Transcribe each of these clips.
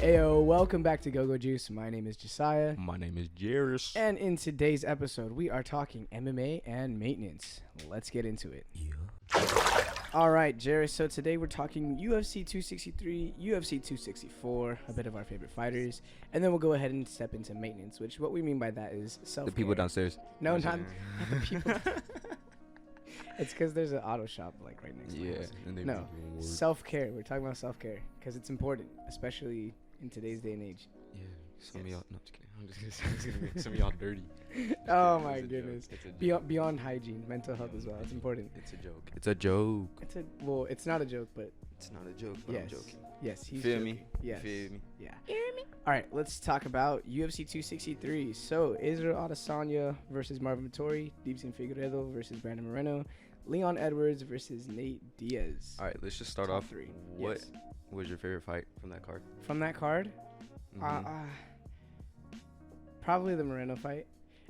Ayo, welcome back to GoGoJuice. My name is Josiah. My name is Jairus. And in today's episode, we are talking MMA and maintenance. Let's get into it. Yeah. All right, Jairus. So today we're talking UFC 263, UFC 264, a bit of our favorite fighters. And then we'll go ahead and step into maintenance, which what we mean by that is self-care. The people downstairs. No, not the people. It's because there's an auto shop like right next to my house. No, self-care. We're talking about self-care because it's important, especially in today's day and age. Yeah, some of y'all. No, just kidding. I'm just gonna make some of y'all dirty. Oh my goodness. Beyond hygiene, mental health as well. It's important. It's a joke. It's a joke. Well, it's not a joke, but it's not a joke. But I'm joking. Yes, he's Feel joking. me? Yes. Feel me? Yeah. Hear me? All right, let's talk about UFC 263. So Israel Adesanya versus Marvin Vettori, Deiveson Figueiredo versus Brandon Moreno, Leon Edwards versus Nate Diaz. All right, let's just start Top off. three. What Yes. was your favorite fight from that card? From that card? Mhm. Probably the Moreno fight.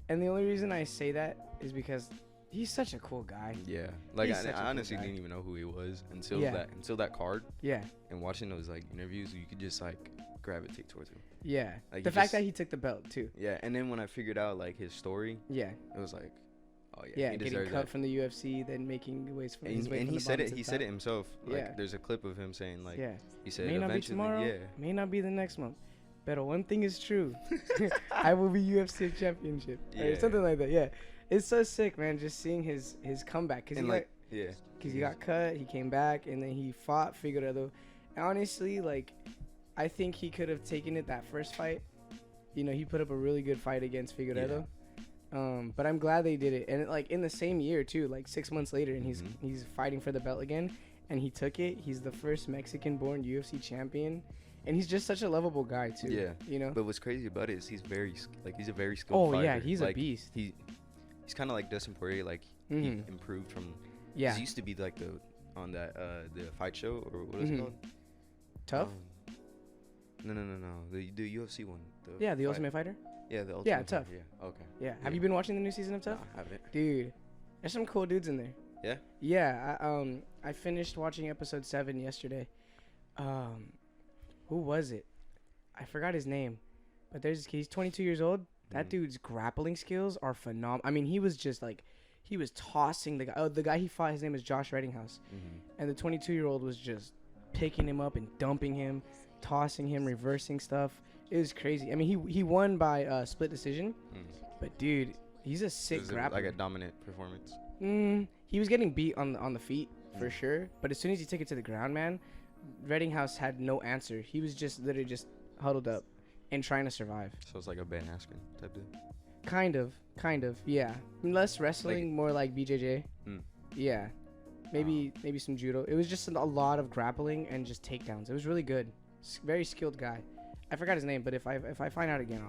And the only reason I say that is because he's such a cool guy. Yeah, like He's I such a cool honestly guy. didn't even know who he was until Yeah. that card. Yeah. And watching those like interviews, you could just like gravitate towards him. Yeah. Like, the he fact just- that he took the belt too. Yeah, and then when I figured out like his story, Yeah. it was like, oh yeah, Yeah, he getting deserves cut that. from the UFC, then making his way from And the he said bottom it. to He the said it top. himself. Like, Yeah. there's a clip of him saying like, Yeah. he said May not be eventually, tomorrow. yeah. May not be the next month. But one thing is true. I will be UFC championship. Or Yeah. something like that. Yeah. It's so sick, man, just seeing his comeback. Because And he, like, yeah, he got cut, he came back, and then he fought Figueiredo. And honestly, like, I think he could have taken it that first fight. You know, he put up a really good fight against Figueiredo. But I'm glad they did it. And, like, in the same year, too, like 6 months later, and he's fighting for the belt again. And he took it. He's the first Mexican-born UFC champion. And he's just such a lovable guy, too. Yeah. You know? But what's crazy about it is he's a very skilled fighter. Oh, yeah, he's like, a beast. He's kind of like Dustin Poirier. Like, he improved from. Yeah. He used to be like the fight show, or what is it called? Tough? No. The UFC one. The Ultimate Fighter? Yeah, the Ultimate. Yeah, Tough. Fighter, yeah. Okay. Yeah. Have you been watching the new season of Tough? No, I haven't. Dude, there's some cool dudes in there. Yeah. Yeah. I finished watching episode 7 yesterday. Who was it? I forgot his name, but he's 22 years old. That dude's grappling skills are phenomenal. I mean, he was just like, he was tossing the guy. Oh, the guy he fought, his name is Josh Reddinghouse, and the 22-year-old was just picking him up and dumping him, tossing him, reversing stuff. It was crazy. I mean, he won by split decision, but dude, he's a sick grappler. Like a dominant performance. He was getting beat on the feet for sure, but as soon as he took it to the ground, man, Reddinghouse had no answer. He was just literally just huddled up and trying to survive. So it's like a Ben Askren type deal. Kind of, yeah. Less wrestling, more like BJJ. Yeah, maybe some judo. It was just a lot of grappling and just takedowns. It was really good. Very skilled guy. I forgot his name, but if I find out again,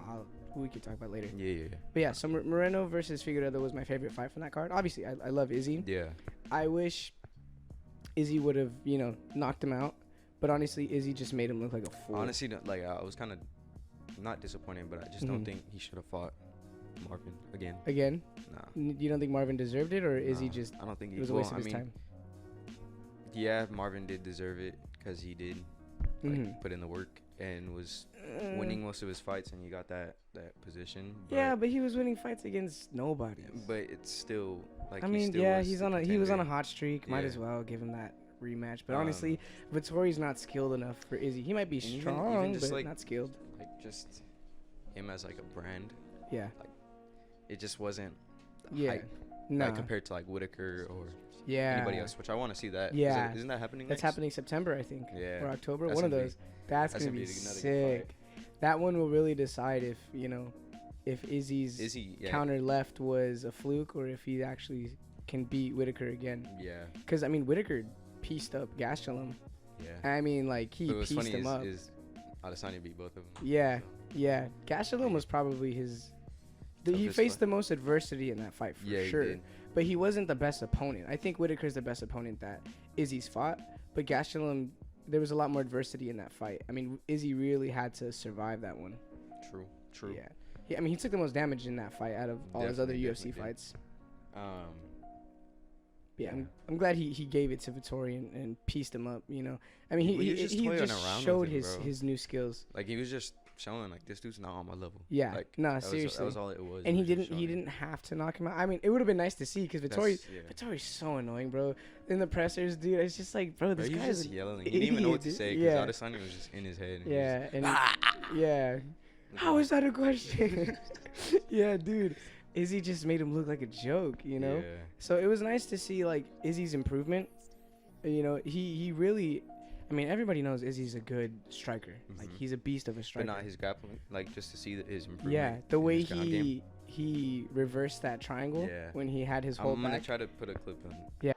we could talk about it later. Yeah. But yeah, so Moreno versus Figueiredo was my favorite fight from that card. Obviously, I love Izzy. Yeah. I wish Izzy would have, knocked him out. But honestly, Izzy just made him look like a fool. Honestly, like I was kind of not disappointed, but I just don't think he should have fought Marvin again. Again? Nah. You don't think Marvin deserved it, or is he just? I don't think it was a waste of his time. Yeah, Marvin did deserve it because he did put in the work and was winning most of his fights, and he got that position. But he was winning fights against nobody. But it's still like. I mean, he was on a hot streak. Might as well give him that rematch. But honestly, Vettori's not skilled enough for Izzy. He might be strong, even but not skilled. Like just him as like a brand. Yeah. Like it just wasn't. Yeah. Like compared to like Whitaker or anybody else, which I want to see that. Yeah. Isn't that happening? That's happening September, I think. Yeah. Or October. One of those. That's gonna be sick. That one will really decide if Izzy's counter left was a fluke or if he actually can beat Whitaker again. Yeah. Because I mean, Whitaker pieced up Gastelum. Yeah. I mean, like he pieced him up. Adesanya beat both of them. Yeah. Yeah. Gastelum was probably his. He faced the most adversity in that fight for sure. He did. But he wasn't the best opponent. I think Whitaker's the best opponent that Izzy's fought. But Gastelum, there was a lot more adversity in that fight. I mean, Izzy really had to survive that one. True. Yeah. I mean, he took the most damage in that fight out of all his other UFC fights. Yeah, I'm glad he gave it to Vittori and pieced him up. You know, I mean, he just showed his new skills. Like he was just showing like this dude's not on my level. Yeah, like, no, seriously, that was all it was. And he didn't have to knock him out. I mean, it would have been nice to see because Vittori's so annoying, bro. In the pressers, dude, it's just like, bro, this guy's just yelling. He didn't even know what to say because Adesanya was just in his head. And how is that a question? Yeah, dude. Izzy just made him look like a joke, you know? Yeah. So it was nice to see, like, Izzy's improvement. You know, he really... I mean, everybody knows Izzy's a good striker. Mm-hmm. Like, he's a beast of a striker. But not his grappling. Like, just to see his improvement. Yeah, the way he reversed that triangle when he had his whole back. I'm going to try to put a clip on. Yeah.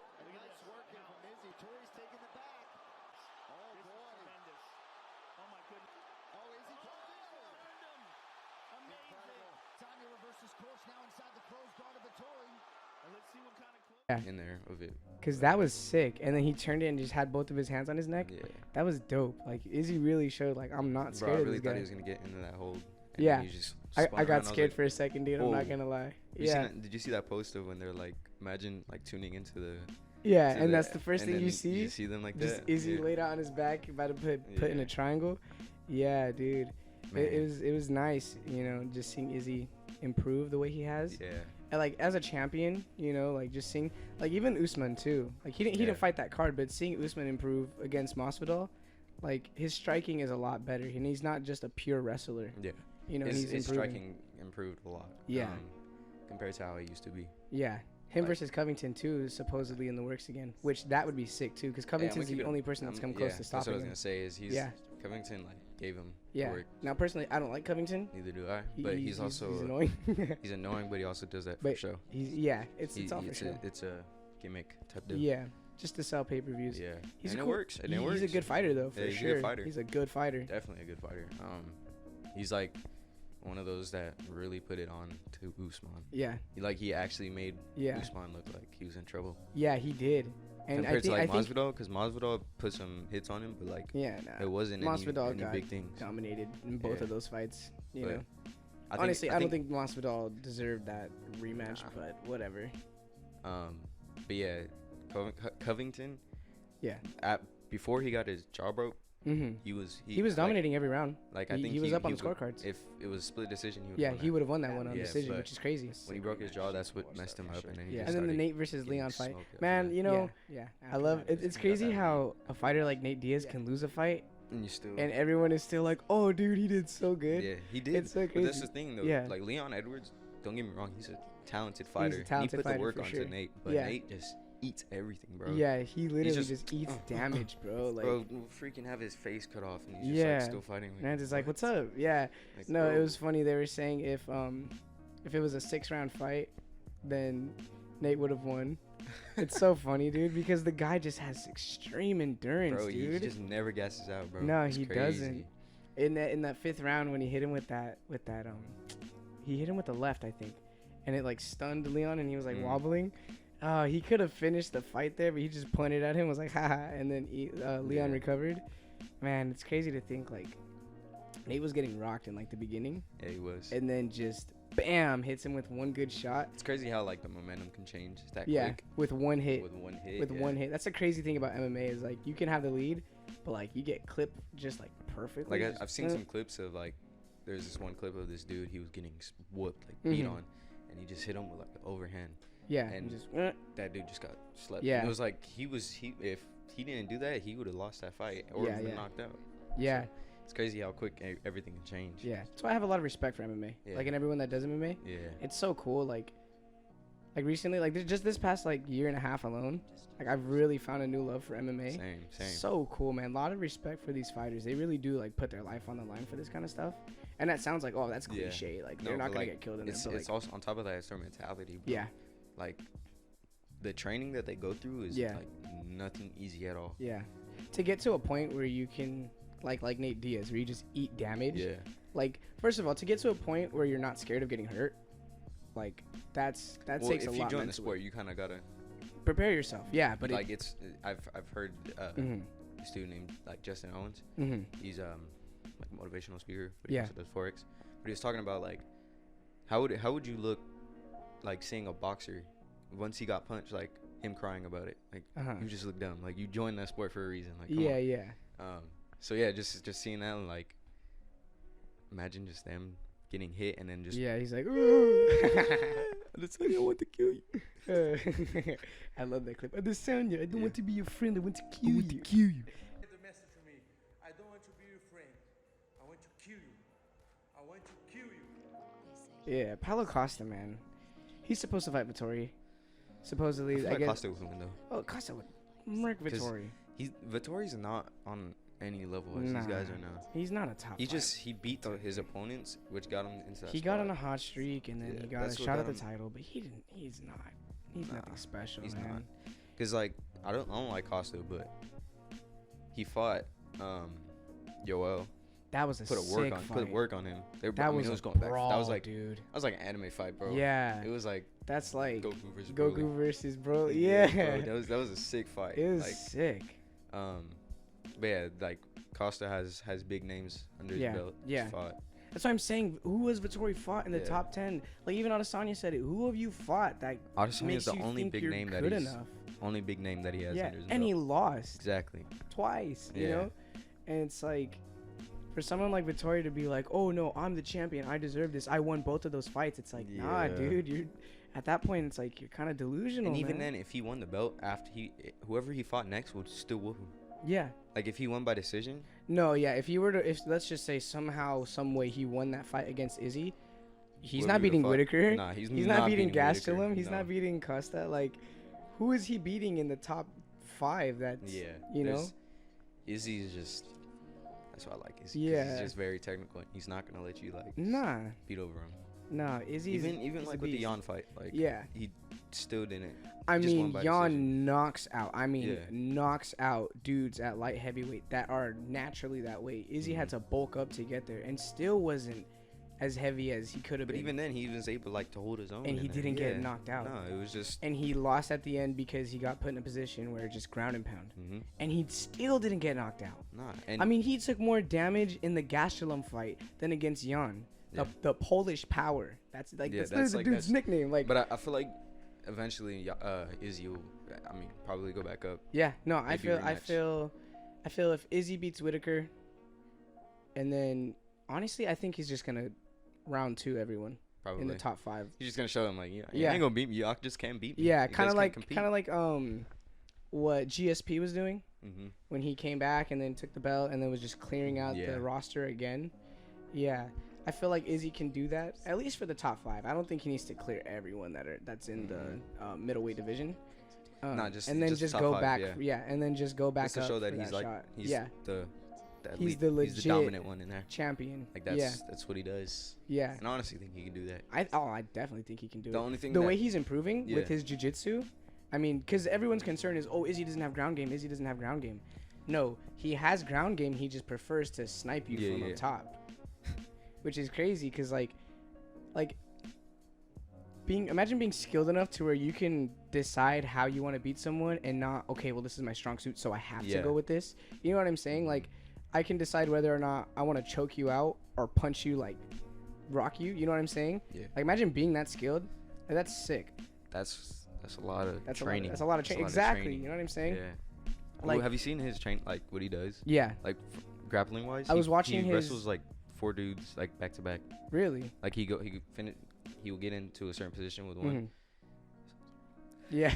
In there of it, because that was sick, and then he turned it and just had both of his hands on his neck. Yeah, that was dope. Like Izzy really showed like I'm not scared. I really of this thought guy. he was gonna get into that hold. Yeah, I got scared for a second, dude. I'm not gonna lie. Did you see that post of when they're like, imagine like tuning into the? Yeah, and that's the first thing you see. You see them like just that. Just Izzy laid out on his back, about to put in a triangle. Yeah, dude. It was nice, you know, just seeing Izzy improve the way he has. Yeah. And like as a champion, you know, like just seeing like even Usman too. Like he didn't fight that card, but seeing Usman improve against Masvidal, like his striking is a lot better, and he's not just a pure wrestler. Yeah. You know, his striking improved a lot. Yeah. Compared to how it used to be. Yeah. Him versus Covington too is supposedly in the works again, which that would be sick too, because Covington's the only person that's come close to stopping him. That's what I was gonna say. Covington like gave him work. Now personally, I don't like Covington. Neither do I. But he's also annoying. He's annoying, but he also does that for show. It's all for show. It's a gimmick type deal. Yeah, just to sell pay-per-views. Yeah, it works. He's a good fighter though, for sure. A good fighter. He's a good fighter. Definitely a good fighter. He's like one of those that really put it on to Usman. Yeah. He actually made Usman look like he was in trouble. Yeah, he did. And compared to Masvidal, because Masvidal put some hits on him, but like it wasn't Masvidal any big things. Dominated in both of those fights. You know. Honestly, I don't think Masvidal deserved that rematch, but whatever. But yeah, Covington. Yeah. Before he got his jaw broke. Mm-hmm. He was dominating every round. Like I think he was up on the scorecards. If it was split decision, he would have won that one on decision, which is crazy. When he broke his jaw, that's what messed him up, and then and then the Nate versus Leon fight, man. You know, I love it. It's crazy how a fighter like Nate Diaz can lose a fight, and everyone is still like, "Oh, dude, he did so good." Yeah, he did. It's so crazy. But that's the thing, though. Yeah. Like Leon Edwards, don't get me wrong, he's a talented fighter. He put the work onto Nate, but Nate just eats everything, bro. Yeah, he literally just eats damage, bro. Like, bro, freaking have his face cut off, and he's just like still fighting. Man, just like, what's up? Yeah. Like, no, bro. It was funny. They were saying if it was a 6-round fight, then Nate would have won. It's so funny, dude, because the guy just has extreme endurance, bro, dude. He just never gasses out, bro. No, he doesn't. In that 5th round when he hit him with that he hit him with the left, I think, and it like stunned Leon, and he was like wobbling. He could have finished the fight there, but he just pointed at him, was like, haha, and then Leon recovered. Man, it's crazy to think, like, Nate was getting rocked in, like, the beginning. Yeah, he was. And then just, bam, hits him with one good shot. It's crazy how, like, the momentum can change that quick. Yeah, with one hit. With one hit. That's the crazy thing about MMA is, like, you can have the lead, but, like, you get clipped just, like, perfectly. Like, I've seen some clips of, like, there's this one clip of this dude, he was getting whooped, like, beat on, and he just hit him with, like, an overhand. Yeah, and just that dude just got slept. Yeah, and it was like if he didn't do that, he would have lost that fight or been knocked out. Yeah, so it's crazy how quick everything can change. Yeah, that's why I have a lot of respect for MMA. Yeah. Like, and everyone that does MMA. Yeah, it's so cool. Like recently, like just this past like year and a half alone, like I've really found a new love for MMA. Same. So cool, man. A lot of respect for these fighters. They really do like put their life on the line for this kind of stuff. And that sounds like, oh, that's cliche. Like they're not gonna get killed in this. It's also on top of that, it's their mentality. Bro. Yeah. Like, the training that they go through is like nothing easy at all. Yeah. To get to a point where you can like Nate Diaz, where you just eat damage. Yeah. Like, first of all, to get to a point where you're not scared of getting hurt, like that takes a lot. If you join the sport, you kind of gotta prepare yourself. Yeah, but like I've heard this dude named like Justin Owens. He's like a motivational speaker, but he also does Forex. But he was talking about like how would you look like seeing a boxer once he got punched, like him crying about it. Like Uh-huh. you just look dumb. Like you joined that sport for a reason. Like come Yeah, on. yeah. So yeah, just seeing that, like, imagine just them getting hit and then just Yeah, he's like, ooh. Adesanya, I want to kill you. I love that clip. Adesanya, I don't want to be your friend. I want to kill I want to you. kill you. The message to me. I don't want to be your friend. I want to kill you. I want to kill you. Yeah, Paulo Costa, man. He's supposed to fight Vettori. Supposedly, I feel I like guess. Costa would win though. Oh, Costa would murk 'Cause Vettori. Vettori's not on any level as Nah, these guys are now. He's not a top. He beat his opponents, which got him into that He spot. got on a hot streak and then Yeah, he got a that's what shot at got the him. title, but he didn't. He's not. He's Nah, nothing special, he's man. not. Cause like I don't like Costa, but he fought Yoel. That was a Put sick put work on him. That was it a was going back. brawl, That was like dude. that was like an anime fight, bro. Yeah, It was like that's like Goku versus Goku Broly. versus Broly. Yeah, bro, that was a sick fight. it was like sick. but yeah, like Costa has big names under his Yeah, belt. yeah. He's fought. That's what I'm saying. Who has Vettori fought in the Yeah. top 10? Like even Adesanya said it. Who have you fought that Adesanya makes is the you only think big you're name that good he's enough? only big name that he has Yeah, under his and he belt. lost Exactly. twice. You Yeah. know, and it's like for someone like Vettori to be like, "Oh no, I'm the champion. I deserve this. I won both of those fights." It's like, nah, Yeah. dude. You're at that point. It's like you're kind of delusional. And even man. then, if he won the belt after whoever he fought next would still whoop him. Yeah. Like if he won by decision, No, yeah. If let's just say somehow, some way he won that fight against Izzy, he's whoever not he would've beating fought- Whitaker. Nah, he's not beating Whitaker. Gastelum. He's No. not beating Costa. Like, who is he beating in the top 5? That's Yeah, you know. Izzy is just. That's why I like Izzy. Yeah. He's just very technical. He's not gonna let you like Nah, beat over him. nah. Izzy's Even he's like a with the beast. Yan fight, like Yeah. he still didn't. I He just mean, won by Jan decision. knocks out. I mean, Yeah. knocks out dudes at light heavyweight that are naturally that weight. Izzy had to bulk up to get there, and still wasn't as heavy as he could have But been. even then, he was able like to hold his own. And he in there. didn't get Yeah. knocked out. No, it was just. And he lost at the end because he got put in a position where just ground and pound. Mhm. And he still didn't get knocked out. Nah, and I mean, he took more damage in the Gastelum fight than against Jan. Yeah. The Polish power. That's like Yeah, that's that's the like- dude's that's- nickname. Like, but I feel like eventually, Izzy will. I mean, probably go back up. yeah, no, I maybe feel rematch. if Izzy beats Whitaker, and then honestly, I think he's just gonna round 2 everyone Probably in the top 5. He's just gonna show them like, yeah, you Yeah. ain't gonna beat me. Y'all just can't beat me. Yeah, You kind guys of can't like compete. what GSP was doing Mhm. when he came back and then took the belt and then was just clearing out Yeah. the roster again. Yeah, I feel like Izzy can do that at least for the top 5. I don't think he needs to clear everyone that's in the middleweight division. Nah, just- and then just just top go 5, back. yeah. Yeah, and then just go back Just to up show that for he's that like shot. he's yeah, the He's elite- the he's the legit dominant one in there. champion. Like yeah, that's what he does. yeah. And I honestly think he can do that. I definitely think he can do The it. only thing The that- way he's improving Yeah. with his jiu-jitsu, I mean, because everyone's concern is, oh, Izzy doesn't have ground game. Izzy doesn't have ground game. No, he has ground game. He just prefers to snipe you Yeah, from yeah. up top, which is crazy. Because like imagine being skilled enough to where you can decide how you want to beat someone and not, okay, well, this is my strong suit, so I have to Yeah. go with this. You know what I'm saying? Like, I can decide whether or not I want to choke you out or punch you, like rock you. You know what I'm saying? Yeah. Like, imagine being that skilled. Like, that's sick. That's a lot of That's training. that's a lot of training. Exactly. You know what I'm saying? Yeah. Like- Well, have you seen his train? Like what he does? Yeah. Like grappling wise. I was watching he his- wrestles like 4 dudes like back to back. Really? Like he could finish. He will get into a certain position with one. Mhm. Yeah.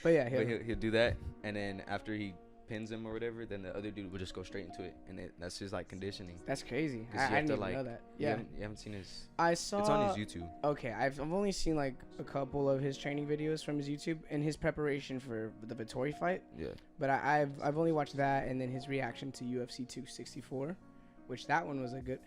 But yeah, But he'll do that, and then after he pins him or whatever, then the other dude will just go straight into it, and that's just like conditioning. that's crazy. 'Cause I you have didn't to, even like- know that. You Yeah. haven't seen his. I saw. It's on his YouTube. Okay, I've only seen like a couple of his training videos from his YouTube and his preparation for the Vettori fight. Yeah. But I've only watched that and then his reaction to UFC 264, which that one was a good.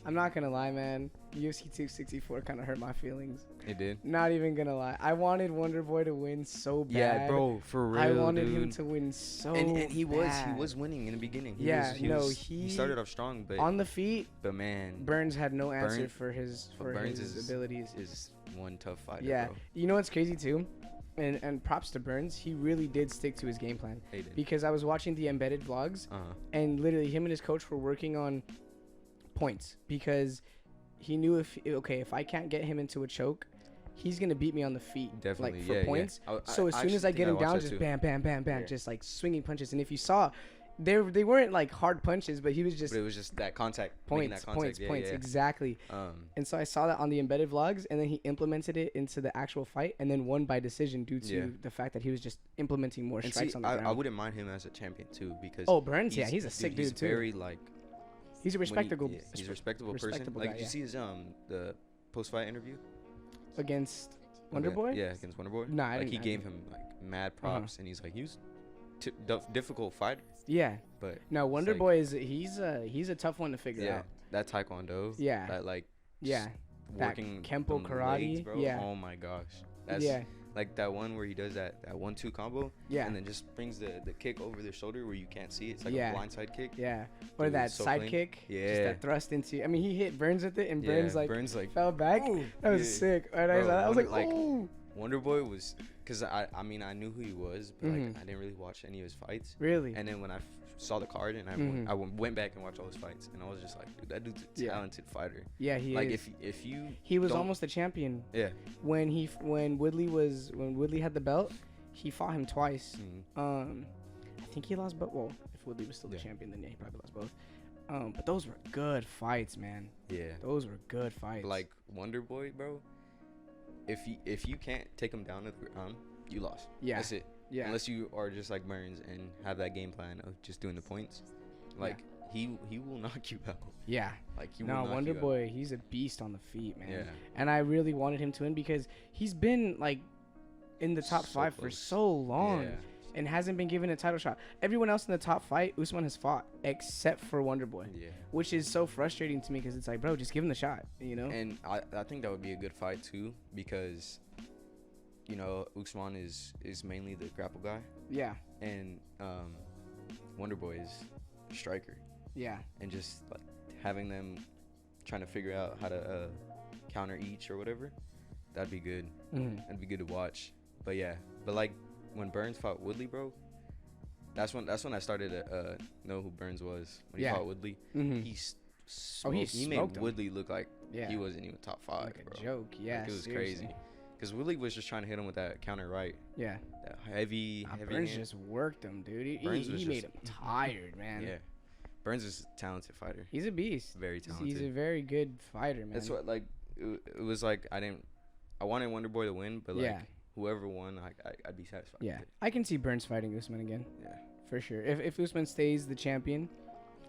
I'm not gonna lie, man. UFC 264 kind of hurt my feelings. It did. Not even gonna lie. I wanted Wonder Boy to win so bad. Yeah, bro, for real, I wanted dude. him to win so and he bad. was winning in the beginning. Yeah, He started off strong, but on the feet. man, Burns had no answer Burn- for his Burns abilities. is one tough fighter. Yeah, bro. you know what's crazy too, and props to Burns. He really did stick to his game plan They did. because I was watching the embedded vlogs and literally him and his coach were working on points because he knew if I can't get him into a choke, he's gonna beat me on the feet, Definitely, like for yeah, points. yeah. So as soon as I actually get think him watched down, that just too. bam, bam, bam, bam, Yeah. just like swinging punches. And if you saw, they weren't like hard punches, but he was just But it was just that contact, making points, that contact. points, yeah. exactly. Um, And so I saw that on the embedded vlogs, and then he implemented it into the actual fight, and then won by decision due to Yeah. the fact that he was just implementing more and strikes see, on the I ground. wouldn't mind him as a champion too because Oh, Burns, yeah, he's a sick dude he's too. very like He's a when he- respectable, yeah, he's a respectable person. respectable Like, guy, did you yeah. see his the post fight interview? against Wonder Boy. Yeah, against Wonder Boy. Nah, I like he didn't- I gave him like mad props, and he's like he was difficult fighter, Yeah. but No, Wonder like- Boy he's a tough one to figure yeah, out. that Taekwondo. Yeah. That like Yeah. That working Kempo them karate, legs, bro. yeah. Oh my gosh. That's Yeah. like that one where he does that 1-2 combo. Yeah. And then just brings the kick over their shoulder where you can't see it. It's like Yeah. a blindside kick. Yeah. Or Dude, that it's so side clean. kick. Just Yeah. that thrust into. I mean, he hit Burns with it, and Yeah, Burns like Burns like fell back. ooh, That was yeah. sick. And I Bro, was like, like, oh. Wonder Boy was, cause I mean I knew who he was, but Mhm. like I didn't really watch any of his fights. Really? And then when I saw the card and Mhm. I went back and watched all his fights, and I was just like, dude, that dude's a Yeah. talented fighter. Yeah, he Like is. if you He was don't- almost a champion yeah. when Woodley had the belt. He fought him twice. Mhm. I think he lost both. Well, if Woodley was still the Yeah. champion, then yeah, he probably lost both. But those were good fights, man. Yeah. Those were good fights. Like Wonder Boy, bro. If you can't take him down to the ground, you lost. Yeah. That's it. yeah, Unless you are just like Burns and have that game plan of just doing the points, like he will knock you out. yeah. Like he will No, knock Wonder you out. Boy, he's a beast on the feet, man. Yeah. And I really wanted him to win because he's been like in the top So 5 for close. so long Yeah. and hasn't been given a title shot. Everyone else in the top fight, Usman has fought except for Wonder Boy, Yeah. which is so frustrating to me because it's like, bro, just give him the shot, you know? And I think that would be a good fight too because, you know, Usman is mainly the grapple guy, Yeah, and Wonder Boy is striker, yeah, and just like having them trying to figure out how to counter each or whatever, that'd be good. mm-hmm. That'd be good to watch. But yeah, but like when Burns fought Woodley, bro, that's when I started to know who Burns was. When Yeah. he fought Woodley, Mm-hmm. he he made smoked him. Woodley look like Yeah, he wasn't even top 5, like a bro. joke. Yeah, Like, it was seriously. crazy. Because Woodley was just trying to hit him with that counter right, Yeah, that heavy Burns hand. just worked him, dude. Burns was He made just- him tired, man. Yeah, Burns is a talented fighter, He's a beast. very talented. He's a very good fighter, man. That's what like it was like. I wanted Wonder Boy to win, but like Yeah. whoever won, I'd be satisfied. Yeah, with it. I can see Burns fighting Usman again Yeah. for sure. If Usman stays the champion,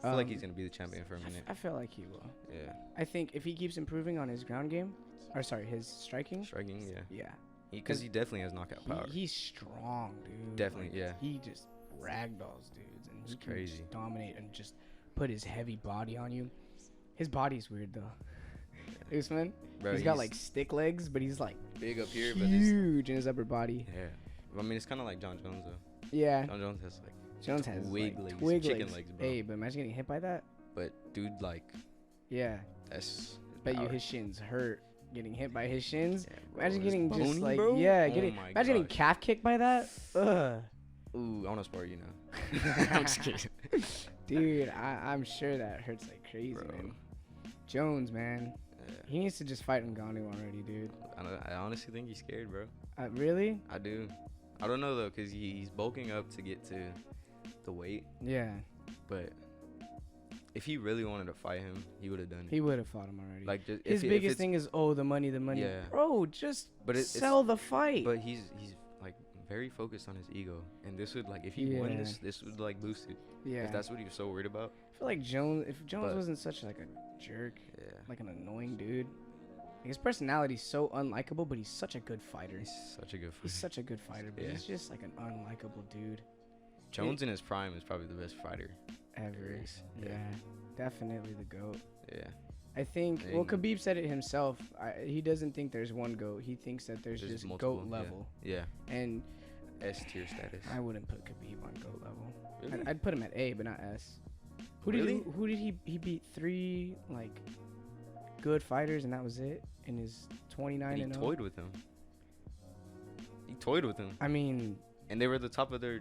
I feel like he's gonna be the champion for a minute. I feel like he will. Yeah, I think if he keeps improving on his ground game, or sorry, his striking. striking. Yeah, Yeah, because he definitely has knockout power. he's strong, dude. Definitely, yeah. He just ragdolls dudes, and he It's can crazy. just dominate and just put his heavy body on you. His body's weird though. Usman, Bro, he's got like stick legs, but he's like big up here, but it's, huge in his upper body. yeah. I mean, it's kind of like John Jones though. Yeah, John Jones has like Jones has twig like, legs, twig chicken legs. legs, bro. Hey, but imagine getting hit by that. But dude, like Yeah, that's bet you power. his shins hurt getting hit by his shins. Yeah, bro, Imagine it's getting just bony, like bro. yeah, Oh getting my imagine getting gosh. calf kicked by that. Ugh. Ooh, I want to spar you now. I'm just kidding. Dude, I'm sure that hurts like crazy, Bro. man. Jones, man, Yeah. he needs to just fight Ngannou already, dude. I honestly think he's scared, bro. Really? I do. I don't know though, cause he's bulking up to get to the weight. Yeah, But if he really wanted to fight him, he would have done it. he would have fought him already. Like just His if biggest it's, thing is the money. Yeah. Bro, just But sell the fight. But he's like very focused on his ego, and this would like if he won Yeah. this would like boost it. yeah, If that's what he was so worried about. I feel like if Jones But- wasn't such like a jerk, Yeah. like an annoying dude. Like, his personality's so unlikable, but he's such a good fighter. He's such a good He's fighter. such a good fighter, but Yeah. he's just like an unlikable dude Jones in his prime is probably the best fighter. ever. There is. Yeah, definitely the GOAT. Yeah. I think, well, And- Khabib said it himself. He doesn't think there's one GOAT. He thinks that there's just multiple, GOAT yeah. level. Yeah. And S tier status. I wouldn't put Khabib on GOAT level. Really? I'd put him at A, but not S. Really? Who did he beat 3 like good fighters, and that was it in his 29 And he and 0? toyed with him. He toyed with him, I mean, and they were the top of their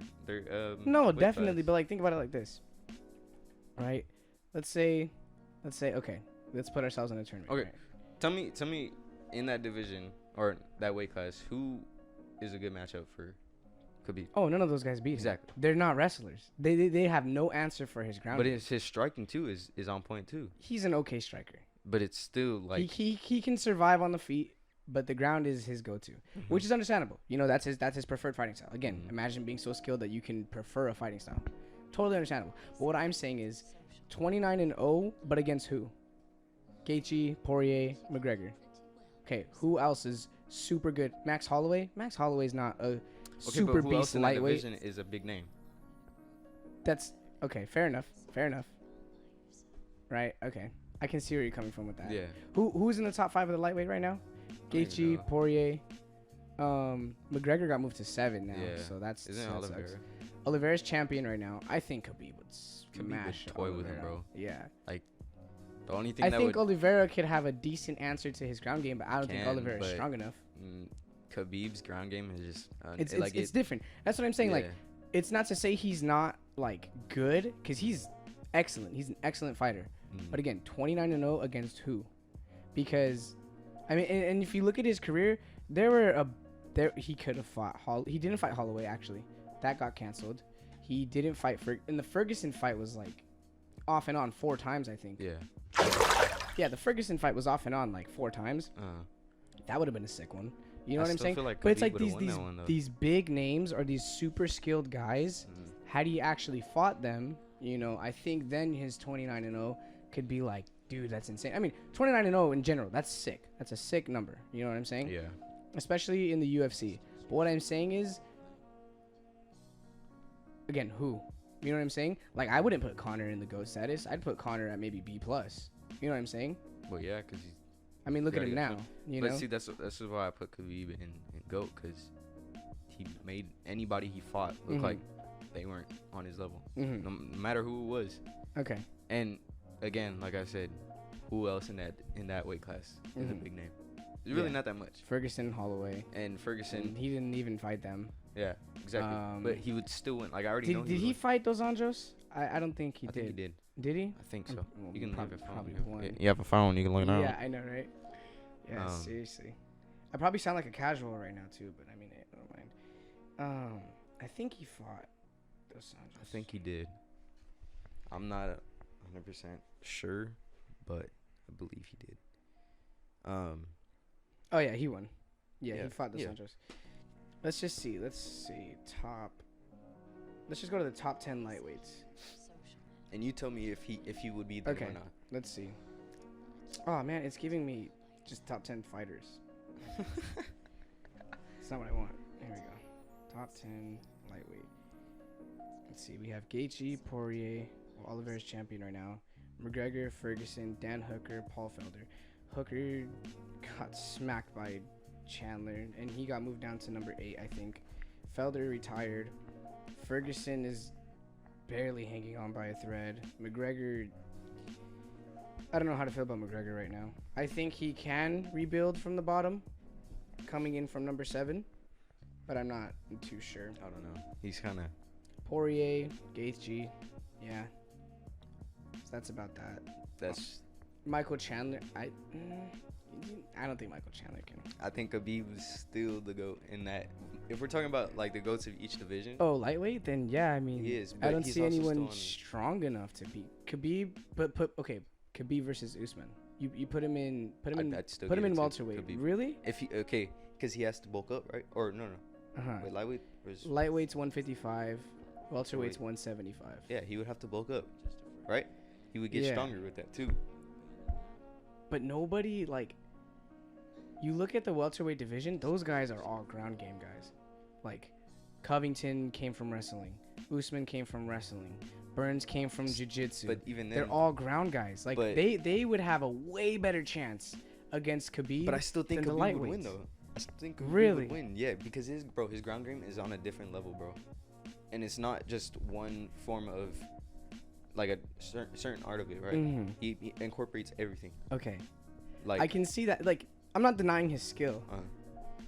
no, weight definitely, class. but like think about it like this. Right? Let's say okay, let's put ourselves in a tournament. Okay. right? Tell me in that division. or that weight class, who is a good matchup for Khabib? Oh, none of those guys beat him. Exactly. They're not wrestlers. They have no answer for his ground. But game. his striking too is on point too. He's an okay striker. But it's still like He can survive on the feet, but the ground is his go-to, which is understandable. You know, that's his preferred fighting style. Again, imagine being so skilled that you can prefer a fighting style. Totally understandable. But what I'm saying is 29-0, but against who? Gaethje, Poirier, McGregor. Okay, who else is super good? Max Holloway? Max Holloway's not a super but who beast else in that lightweight. division is a big name? That's okay, fair enough. Right, okay. I can see where you're coming from with that. Yeah. Who's in the top 5 of the lightweight right now? Gaethje, know. Poirier. McGregor got moved to 7 now, Yeah. so that's Isn't it that Oliveira? sucks. Oliveira's champion right now. I think Khabib would smash toy with him, Oliveira. bro. Yeah. The only thing I that think would Oliveira could have a decent answer to his ground game, but I don't think Can, Oliveira's but strong enough. Khabib's ground game is just It's different. That's what I'm saying. Like, Yeah. it's not to say he's not like good, because he's excellent. He's an excellent fighter. But again, 29-0 against who? Because, I mean, and if you look at his career, he could have fought he didn't fight Holloway, actually. That got canceled. He didn't fight and the Ferguson fight was like off and on 4 times, I think. Yeah, the Ferguson fight was off and on like 4 times. That would have been a sick one. You know what I'm saying? Feel like but it's Khabib like would've won that one, though. these big names or these super skilled guys. Had he actually fought them, you know, I think then his 29-0 could be like, dude, that's insane. I mean, 29-0 in general, that's sick. That's a sick number. You know what I'm saying? Yeah. Especially in the UFC. But what I'm saying is, again, who? You know what I'm saying? Like, I wouldn't put Conor in the GOAT status. I'd put Conor at maybe B+. You know what I'm saying? Well, yeah, because he's. I mean, look at him now. You know? But see, that's why I put Khabib in GOAT, because he made anybody he fought look like they weren't on his level, no matter who it was. Okay. And again, like I said, who else in that weight class is a big name? There's really not that much. Ferguson, Holloway. And Ferguson. And he didn't even fight them. Yeah, exactly. But he would still win. Like, I already know. Did he fight Dos Anjos? I don't think he did. I think he did. Did he? I think so. Well, You can probably, have a phone. probably won. You have a phone. You can look it up. Yeah, I know, right? Yeah, seriously. I probably sound like a casual right now too, but I mean, I don't mind. I think he fought Dos Anjos. I think he did. I'm not 100% sure, but I believe he did. Oh yeah, he won. Yeah, Yeah, he fought Dos yeah. Anjos. Let's just see. Let's see. Let's just go to the top 10 lightweights. And you tell me if he would be there Okay. or not. Let's see. Oh man, it's giving me just top 10 fighters. It's not what I want. Here we go. Top 10 lightweight. Let's see. We have Gaethje, Poirier. Well, Oliveira's champion right now. McGregor, Ferguson, Dan Hooker, Paul Felder. Hooker got smacked by Chandler, and he got moved down to number 8, I think. Felder retired. Ferguson is barely hanging on by a thread. McGregor, I don't know how to feel about McGregor right now. I think he can rebuild from the bottom, coming in from number 7, but I'm not too sure. I don't know. He's kind of. Poirier, Gaethje, yeah. So that's about that. That's. Michael Chandler, I don't think Michael Chandler can. I think Khabib is still the GOAT in that. If we're talking about like the GOATs of each division. Oh, lightweight? Then yeah, I mean, He is, I but don't he's see also anyone still strong enough to beat Khabib. But Khabib versus Usman. You put him in I'd still put him give in it to welterweight. Khabib. Really? If he because he has to bulk up, right? Or no. Wait, lightweight versus. Lightweight's 155, welterweight's 175. Yeah, he would have to bulk up, right? He would get stronger with that too. But nobody, like, you look at the welterweight division, those guys are all ground game guys. Like, Covington came from wrestling. Usman came from wrestling. Burns came from jiu-jitsu. But even then, they're all ground guys. Like, they would have a way better chance against Khabib. But I still think than the Khabib would win, lightweights. though. I still think Khabib Really? would win. Yeah, because his ground game is on a different level, bro. And it's not just one form of, like, a certain art of it, right? Mm-hmm. He incorporates everything. Okay. Like, I can see that. Like, I'm not denying his skill. I'm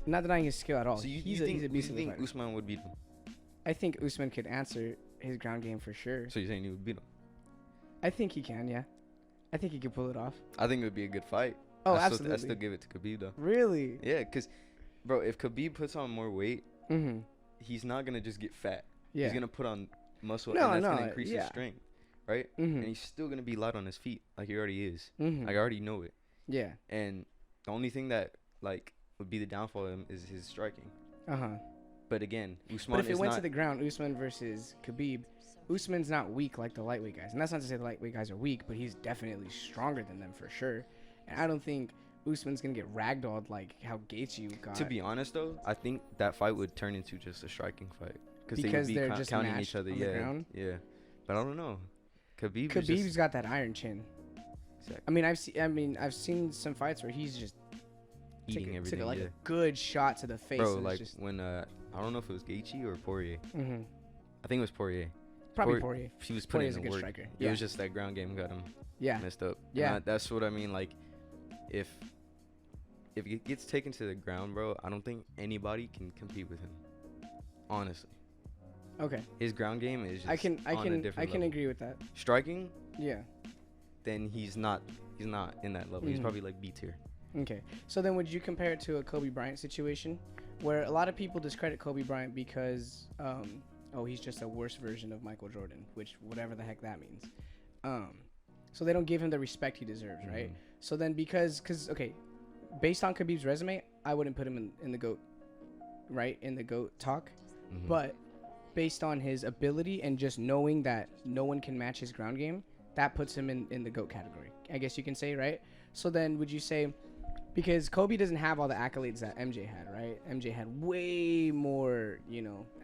not denying his skill at all. So he's a beast of a think fighter. Usman would beat him? I think Usman could answer his ground game for sure. So you're saying he would beat him? I think he can, yeah. I think he could pull it off. I think it would be a good fight. Oh, I absolutely. still give it to Khabib though. Really? Yeah, cause, bro, if Khabib puts on more weight, Mm-hmm. he's not gonna just get fat. Yeah. He's gonna put on muscle, No, and that's no, gonna increase his strength, right? Mm-hmm. And he's still gonna be light on his feet, like he already is. Mm-hmm. Like, I already know it. Yeah. And the only thing that like would be the downfall of him is his striking. Uh-huh. But again, Usman But if it is went not. to the ground, Usman versus Khabib, Usman's not weak like the lightweight guys. And that's not to say the lightweight guys are weak, but he's definitely stronger than them for sure. And I don't think Usman's going to get ragdolled like how Gaethje got. To be honest, though, I think that fight would turn into just a striking fight. Because they would be they're just counting matched each other. on the ground? Yeah. But I don't know. Khabib is Khabib's just, got that iron chin. exactly. I've seen some fights where he's just Eating everything. took Yeah. a good shot to the face. Bro, and like it's just, when I don't know if it was Gaethje or Poirier. mm-hmm. I think it was Poirier. Probably Poirier. He was putting Poirier's in a the good work. striker. It Yeah. was just that ground game got him Yeah. messed up. Yeah. That's what I mean. Like, if it gets taken to the ground, bro, I don't think anybody can compete with him. Honestly, Okay. his ground game is just I can on a different level. agree with that. Striking, Yeah. then he's not in that level. He's Mhm. probably like B tier. Okay. So then would you compare it to a Kobe Bryant situation where a lot of people discredit Kobe Bryant because he's just a worse version of Michael Jordan, which whatever the heck that means. So they don't give him the respect he deserves, right? Mhm. So then because okay, based on Khabib's resume, I wouldn't put him in the GOAT, right? In the GOAT talk. Mhm. But based on his ability and just knowing that no one can match his ground game, that puts him in the GOAT category, I guess you can say, right? So then would you say, because Kobe doesn't have all the accolades that MJ had, right? MJ had way more,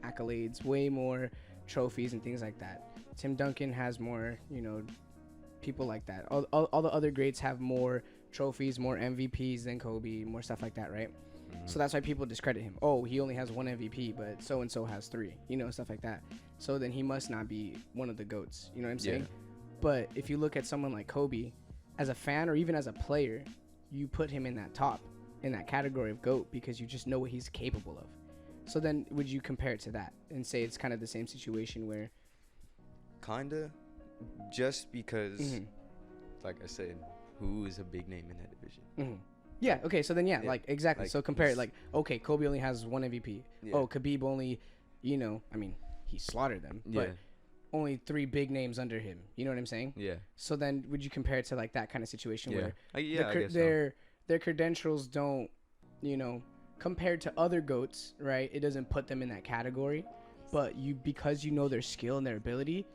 accolades, way more trophies and things like that. Tim Duncan has more, people like that. All the other greats have more trophies, more MVPs than Kobe, more stuff like that, right? So that's why people discredit him. Oh, he only has one MVP, but so-and-so has 3, stuff like that. So then he must not be one of the GOATs, you know what I'm saying? Yeah. But if you look at someone like Kobe, as a fan or even as a player, you put him in that category of GOAT because you just know what he's capable of. So then would you compare it to that and say it's kind of the same situation where... Kinda, just because, Mhm. like I said, who is a big name in that division? Mhm. Yeah, okay, so then, Yeah. like, exactly. Like, so compare it, he's- like, okay, Kobe only has 1 MVP. Yeah. Oh, Khabib only, he slaughtered them, Yeah. but only 3 big names under him. You know what I'm saying? Yeah. So then would you compare it to, like, that kind of situation Yeah. where I guess so. their credentials don't, compared to other GOATs, right? It doesn't put them in that category, but because you know their skill and their ability,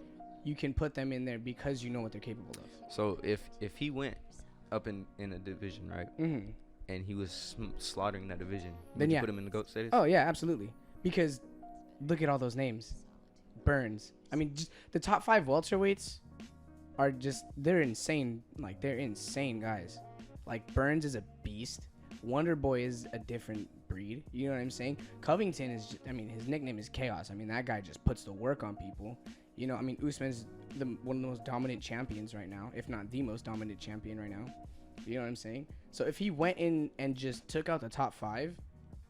you can put them in there because you know what they're capable of. So if he went up in a division, right, Mm-hmm. and he was slaughtering that division, Then would you yeah. put him in the GOAT status? Oh yeah, absolutely. Because look at all those names. Burns. I mean, just the top 5 welterweights are they're insane. Like, they're insane guys. Like, Burns is a beast. Wonder Boy is a different breed. You know what I'm saying? Covington is, his nickname is Chaos. I mean, that guy just puts the work on people. Usman's one of the most dominant champions right now, if not the most dominant champion right now. You know what I'm saying? So if he went in and just took out the top 5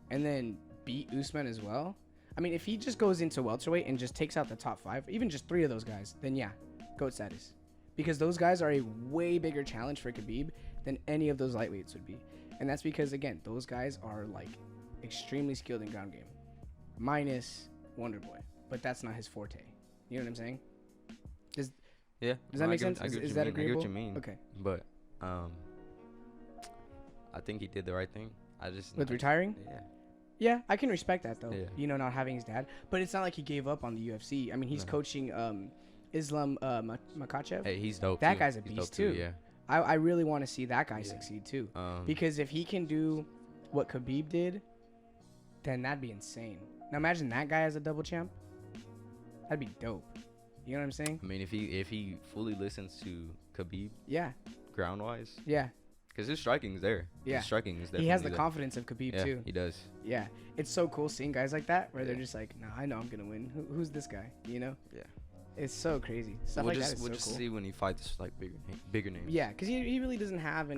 and then beat Usman as well, if he just goes into welterweight and just takes out the top 5, even just 3 of those guys, then yeah, GOAT status. Because those guys are a way bigger challenge for Khabib than any of those lightweights would be. And that's because, again, those guys are, like, extremely skilled in ground game. Minus Wonder Boy. But that's not his forte. You know what I'm saying? Yeah. Does that No, make I get- sense? I get what Is you that mean. agreeable? I get what you mean. Okay. But I think he did the right thing. With retiring? Yeah. Yeah, I can respect that, though. Yeah. Not having his dad. But it's not like he gave up on the UFC. He's No. coaching Islam Makhachev. Hey, he's dope. That too. guy's a He's beast, dope too. Yeah. I really want to see that guy succeed, too. Um, Because if he can do what Khabib did, then that'd be insane. Now imagine that guy as a double champ. That'd be dope. You know what I'm saying? if he fully listens to Khabib Yeah. ground wise, Yeah. because his striking's there. Yeah. His striking is definitely He has the there. confidence of Khabib, Yeah, too. he does. Yeah. It's so cool seeing guys like that where they're Yeah. just like, nah, I know I'm going to win. Who's this guy? You know? Yeah. It's so crazy. Stuff We'll like just that is we'll so just cool. see when he fights like bigger names. Yeah, because he really doesn't have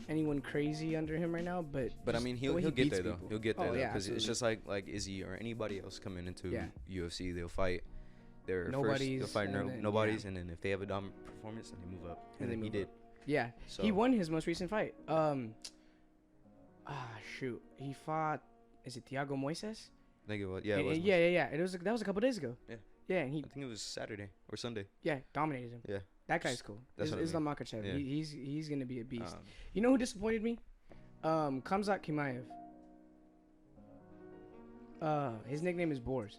anyone crazy under him right now, but But just he'll the way he get beats there though. people. He'll get there Oh, though, yeah, because it's absolutely. just like Izzy or anybody else coming into Yeah. UFC, they'll fight their Nobodies, first, they'll fight and then- nobodies, and then if they have a dominant performance, then they move up. And And then they he move did. up. Yeah. So He won his most recent fight. Shoot. He fought. Is it Thiago Moises? I think it was. Yeah, it And- was. and yeah. That was a couple days ago. Yeah. Yeah, and he I think it was Saturday or Sunday. dominated him. Yeah. That guy's cool. That's what I Islam Makhachev. Yeah. He's gonna be a beast. Um, You know who disappointed me? Kamzat Chimaev. His nickname is Boars.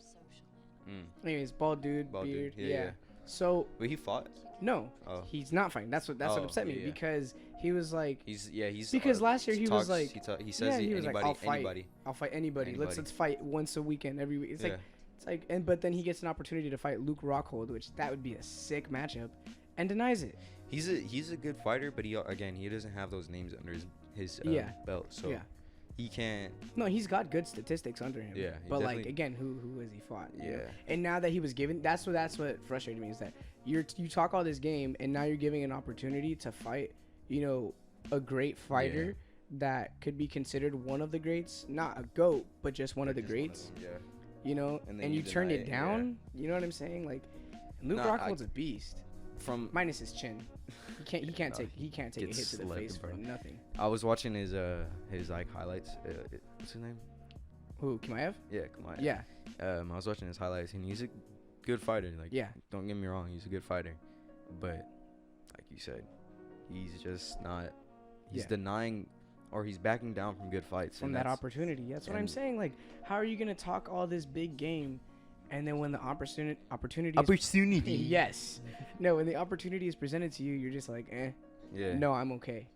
Anyways, bald dude, Bald beard. dude. Yeah. So Wait, he fought? no, Oh. he's not fighting. That's what Oh, upset me yeah. because he was like, He's because last year he was talks, like, he says he was like, anybody, I'll fight. anybody. I'll fight anybody. Anybody. Let's fight once a weekend every week. It's like, but then he gets an opportunity to fight Luke Rockhold, which that would be a sick matchup, and denies it. He's a good fighter, but he doesn't have those names under his belt, so Yeah. he can't. No, he's got good statistics under him. Yeah, he But like definitely- again, who has he fought? you know? Yeah. And now that he was given, that's what frustrated me is that you talk all this game and now you're giving an opportunity to fight, a great fighter that could be considered one of the greats, not a GOAT, but just one of the greats. And then And you you turned deny it it, down. You know what I'm saying? Like, Luke Nah, Rockhold's a beast. From Minus his chin. He can't take a hit gets to the slept, face bro. for nothing. I was watching his like highlights. What's his name? Who, Chimaev? Yeah, come on. Yeah. I was watching his highlights, and he's a good fighter. Like, Yeah. don't get me wrong, he's a good fighter, but like you said, he's just not. He's Yeah. denying, or he's backing down from good fights. From and that that's- opportunity. That's what I'm and- saying. Like, how are you gonna talk all this big game, and then when the opportunity Opportunity. yes, no, when the opportunity is presented to you, you're just like, Yeah. no, I'm okay.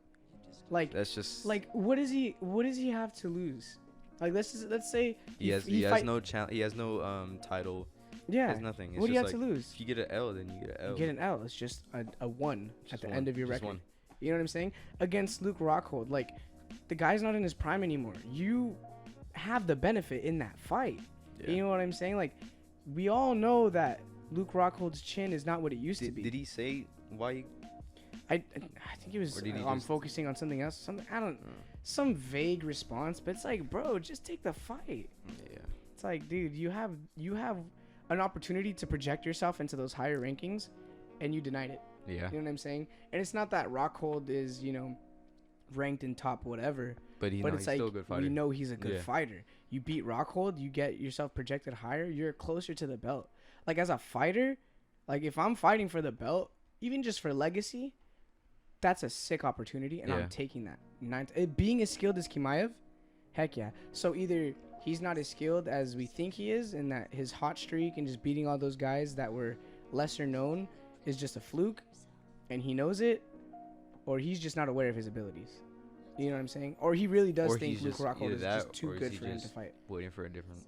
Like, That's just what does he have to lose? Like, let's say he has no challenge. He has no title. Yeah. He has nothing. It's What do you just have to like, lose? If you get an L, then you get an L. You get an L. It's just a one at the end of your Just record. one. You know what I'm saying? Against Luke Rockhold, like, the guy's not in his prime anymore. You have the benefit in that fight. Yeah. You know what I'm saying? Like, we all know that Luke Rockhold's chin is not what it used to be. Did he say why? I think he was. Or did he I'm just- focusing on something else. Some vague response, but it's like, bro, just take the fight. Yeah. It's like, dude, you have an opportunity to project yourself into those higher rankings, and you denied it. Yeah. You know what I'm saying? And it's not that Rockhold is, ranked in top whatever. But But he's it's like, still a good fighter. we know he's a good Yeah. fighter. You beat Rockhold, you get yourself projected higher, you're closer to the belt. Like, as a fighter, like, if I'm fighting for the belt, even just for legacy, that's a sick opportunity, and Yeah. I'm taking that. Being as skilled as Chimaev, heck yeah. So either he's not as skilled as we think he is, and that his hot streak and just beating all those guys that were lesser known is just a fluke, and he knows it, or he's just not aware of his abilities. You know what I'm saying? Or he really does Or think he's Luke just Rockhold either is that, just too or is good he for him to just fight. waiting for a different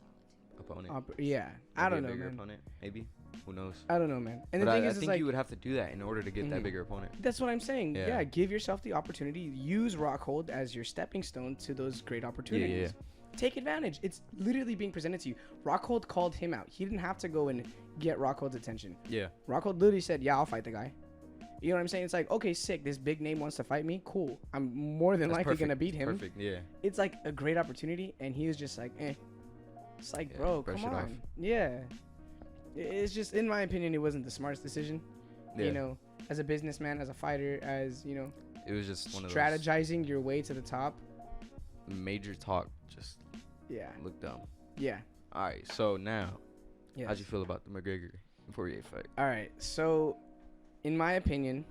opponent. Yeah, I Maybe don't a know, bigger man. opponent, maybe. Who knows? I don't know, man. And But the thing I is, think like, you would have to do that in order to get Mhm. that bigger opponent. that's what I'm saying. Yeah. Yeah, give yourself the opportunity. Use Rockhold as your stepping stone to those great opportunities. Take advantage. It's literally being presented to you. Rockhold called him out. He didn't have to go and get Rockhold's attention. Yeah. Rockhold literally said, "Yeah, I'll fight the guy." You know what I'm saying? It's like, okay, sick. This big name wants to fight me. Cool. I'm more than That's likely perfect. gonna beat him. Perfect. Yeah. It's like a great opportunity, and he was just like, eh. It's like, Yeah, bro, brush come it off. on. Yeah. It's just, in my opinion, it wasn't the smartest decision. Yeah. As a businessman, as a fighter, as, It was just one of strategizing your way to the top. those major talk. Just Yeah. look dumb. Yeah. All right. So now, Yes. how'd you feel about the McGregor Poirier fight? All right. So, in my opinion,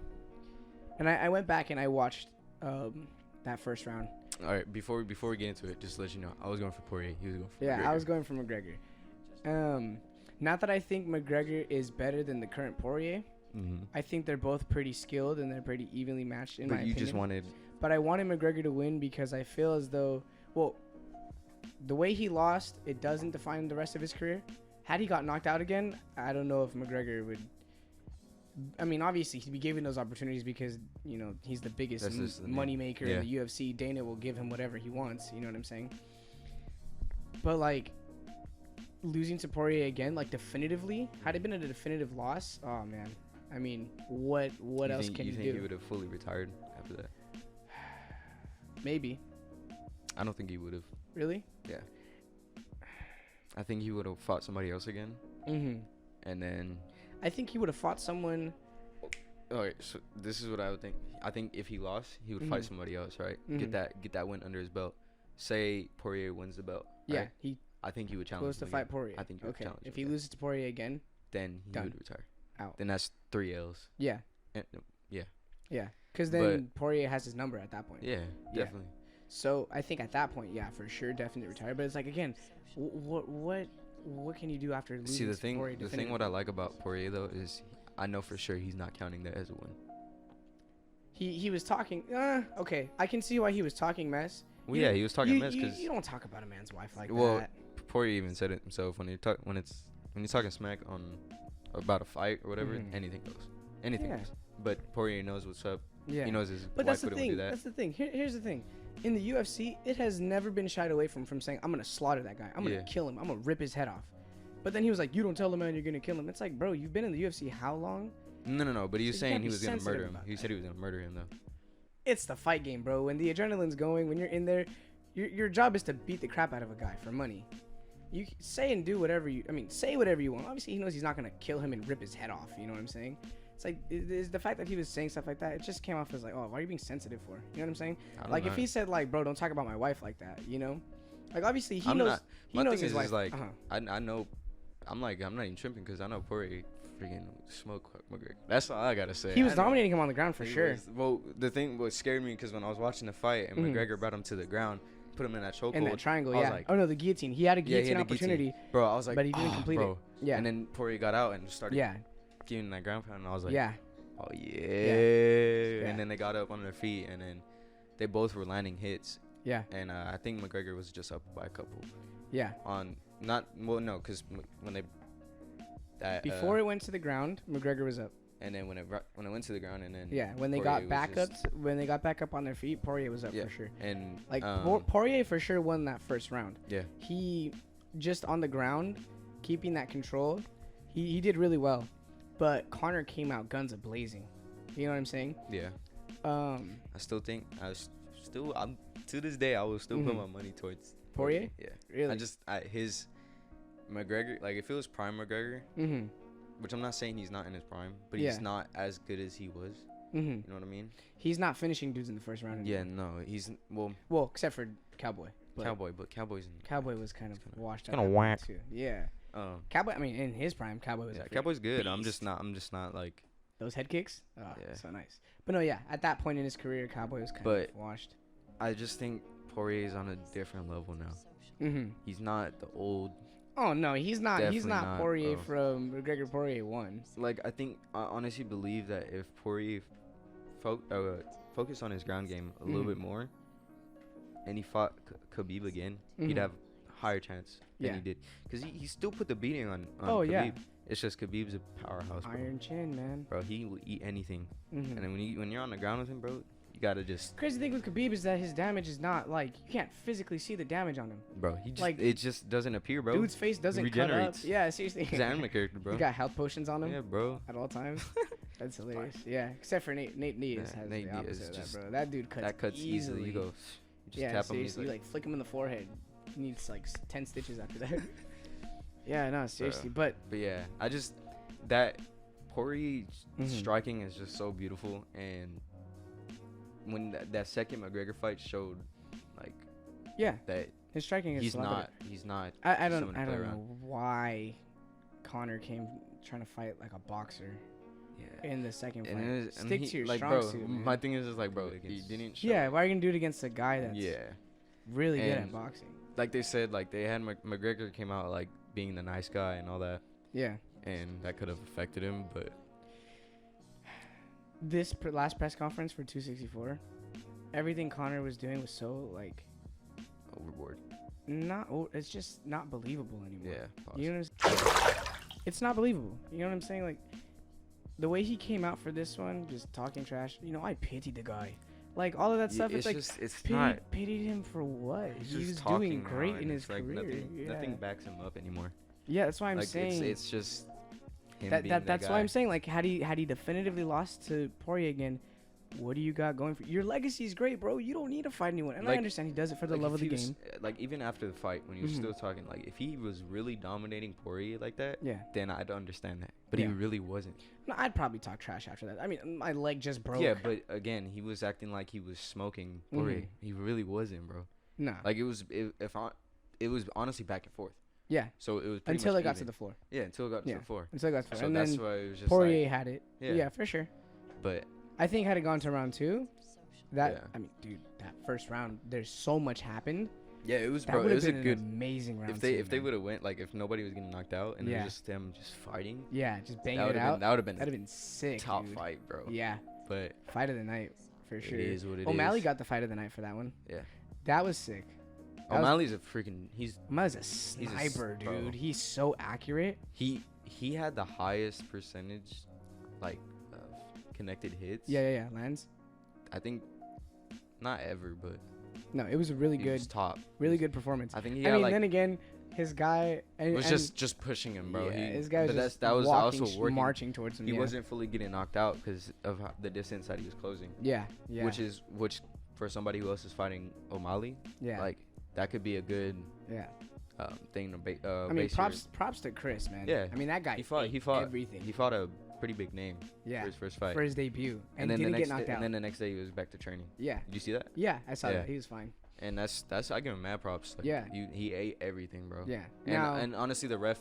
and I went back and I watched that first round. All right. Before we get into it, just to let you know, I was going for Poirier. He was going for Yeah, McGregor. I was going for McGregor. Not that I think McGregor is better than the current Poirier. Mm-hmm. I think they're both pretty skilled and they're pretty evenly matched in my But you opinion. just wanted. But I wanted McGregor to win because I feel as though, well, the way he lost, it doesn't define the rest of his career. Had he got knocked out again, I don't know if McGregor would. I mean, obviously, he'd be given those opportunities because, he's the biggest That's just the name. money maker in the UFC. Dana will give him whatever he wants. You know what I'm saying? But, like, losing to Poirier again, like, definitively, had it been a definitive loss, oh, man. I mean, what else can you you think do? he would have fully retired after that? Maybe. I don't think he would have. Really? Yeah. I think he would have fought somebody else again, Mm-hmm. and then I think he would have fought someone. All right, so this is what I would think. I think if he lost, he would fight somebody else, right? Get that win under his belt. Say Poirier wins the belt. Yeah, right? I think he would challenge. Goes to him fight again. Poirier. I think he would challenge. If him he again. loses to Poirier again, then he done. would retire. Out. Then that's 3 L's. Yeah. And, Yeah. Because then Poirier has his number at that point. yeah, definitely. So I think at that point, yeah, for sure, definitely retire. But it's like again, what can you do after losing? See, the to thing, Poirier the thing, what I like about Poirier though is, I know for sure he's not counting that as a win. He was talking. Okay, I can see why he was talking mess. Well, yeah, he was talking mess because you don't talk about a man's wife like well, that. Poirier even said it himself when he's talking smack on about a fight or whatever, anything goes, anything goes. But Poirier knows what's up. Yeah, he knows his but wife that's the wouldn't thing. do that. That's the thing. Here's the thing. In the UFC, it has never been shied away from saying, I'm gonna slaughter that guy. I'm gonna kill him. I'm gonna rip his head off. But then he was like, you don't tell the man you're gonna kill him. It's like, bro, you've been in the UFC how long? No. But he was saying he was gonna murder him. about He said he was gonna murder him though. It's the fight game, bro. When the adrenaline's going, when you're in there, your job is to beat the crap out of a guy for money. You say and do whatever say whatever you want. Obviously, he knows he's not gonna kill him and rip his head off. You know what I'm saying? It's like is the fact that he was saying stuff like that. It just came off as like, oh, why are you being sensitive for? You know what I'm saying? Like if he said like, bro, don't talk about my wife like that. You know? Like obviously he knows. He knows his wife. Like, I know. I'm not even tripping because I know Poirier freaking smoke McGregor. That's all I gotta say. He was dominating him on the ground for sure. Well, the thing what scared me because when I was watching the fight and McGregor brought him to the ground, put him in that chokehold. In that triangle, I was yeah. like, oh no, the guillotine. He had a guillotine opportunity, bro. I was like, but he didn't complete it. Yeah. And then Poirier got out and started. Yeah. Giving that ground pound, and I was like, yeah. Oh yeah. And then they got up on their feet, and then they both were landing hits. Yeah. And I think McGregor was just up by a couple. Yeah. No, because when they. Before it went to the ground, McGregor was up. And then when it went to the ground, and then when they got back up on their feet, Poirier was up for sure. And like Poirier for sure won that first round. Yeah. He just on the ground, keeping that control, he did really well. But Conor came out guns a blazing. You know what I'm saying? Yeah. I still think I'm to this day I will still put my money towards Poirier. Yeah. Really? His McGregor, like if it was prime McGregor, which I'm not saying he's not in his prime, but he's not as good as he was. You know what I mean? He's not finishing dudes in the first round anymore. Yeah, no, he's well, except for Cowboy. Cowboy was kind of washed out. Kind of whack too. Yeah. Cowboy. I mean, in his prime, Cowboy was. Yeah, Cowboy's good. Beast. I'm just not like those head kicks. Oh, yeah. So nice. But no, yeah. At that point in his career, Cowboy was kind of washed. I just think Poirier's on a different level now. He's not the old. Oh no, he's not. Definitely he's not Poirier from McGregor Poirier 1. Like I honestly believe that if Poirier focused on his ground game a little bit more, and he fought Khabib again, he'd have a higher chance than he did. Because he still put the beating on Khabib. Yeah. It's just Khabib's a powerhouse. Iron chin, man. Bro, he will eat anything. And then when you're on the ground with him, bro, you gotta just. Crazy thing with Khabib is that his damage is not like you can't physically see the damage on him. Bro, it just doesn't appear, bro. Dude's face doesn't cut up. Yeah, seriously. He's an anime character, bro. He got health potions on him. Yeah, bro. At all times. That's hilarious. Yeah, except for Nate Diaz has the opposite of that, bro. That dude cuts easily. You go. You just tap him. You like flick him in the forehead. He needs like 10 stitches after that. Yeah, no, seriously, but yeah, that Poirier striking is just so beautiful, and when that second McGregor fight showed, like, that his striking is he's not. I don't know why Conor came trying to fight like a boxer. Yeah. In the second fight, stick to your strong suit. Man. My thing is just like, bro, he didn't. Show why are you gonna do it against a guy that's really good at boxing? Like they said, like they had McGregor came out like being the nice guy and all that. Yeah. And that could have affected him, but this last press conference for 264, everything Conor was doing was so like overboard. It's just not believable anymore. Yeah. You know it's not believable. You know what I'm saying? Like the way he came out for this one, just talking trash. You know, I pitied the guy. Like all of that stuff. It's like pitied him for what? He was doing great in his career. Nothing backs him up anymore. Yeah, that's why I'm saying it's just him that's why I'm saying like had he definitively lost to Poirier again, what do you got going for you? Your legacy is great, bro. You don't need to fight anyone. And I Like- understand he does it for the Like, love if of the he was- game. Like even after the fight, when he was Mhm. still talking, like if he was really dominating Poirier like that, Yeah. then I'd understand that. But he Yeah. really wasn't. No, I'd probably talk trash after that. I mean, my leg just broke. Yeah, but again, he was acting like he was smoking Poirier. Mhm. He really wasn't, bro. Nah. Like it was it was honestly back and forth. Yeah. So it was pretty Until much it got to even. the floor. Yeah, until it got Yeah. to the floor. Until it got to the floor. So And that's then why it was just Poirier like, had it. Yeah. Yeah, for sure. but I think had it gone to round 2, that Yeah. I mean, dude, that first round, there's so much happened. yeah, it was That bro. would It have was a been good. an amazing round. If they two, would have went like if nobody was getting knocked out and it Yeah. was just them just fighting, yeah, just banging that it would have out. been that would have been That'd have been sick. top dude. fight, bro. Yeah, But fight of the night for sure. it is what it is. O'Malley got the fight of the night for that one. Yeah. That was sick. That was- O'Malley's a freaking. O'Malley's a a sniper, bro. dude. He's so accurate. He had the highest percentage, like, of connected hits. Yeah. Lands. I think, not ever, but No, it was a really he good, was top. really good performance. I think he I had mean, like then again, his guy and, was and just pushing him, bro. Yeah, He, his guy was but just that was walking, also working. marching towards him. He yeah. wasn't fully getting knocked out because of the distance that he was closing. Yeah. Which for somebody who else is fighting O'Malley, Yeah. like that could be a good yeah. thing to I mean, base your- props to Chris, man. Yeah. I mean, that guy. He fought everything. He fought a pretty big name yeah. for his first fight. For his debut, and then didn't the get next knocked day, out. and then the next day he was back to training. Yeah. Did you see that? Yeah, I saw Yeah. that. He was fine. And that's I give him mad props. Like, Yeah. He ate everything, bro. Yeah. And Now, and honestly, the ref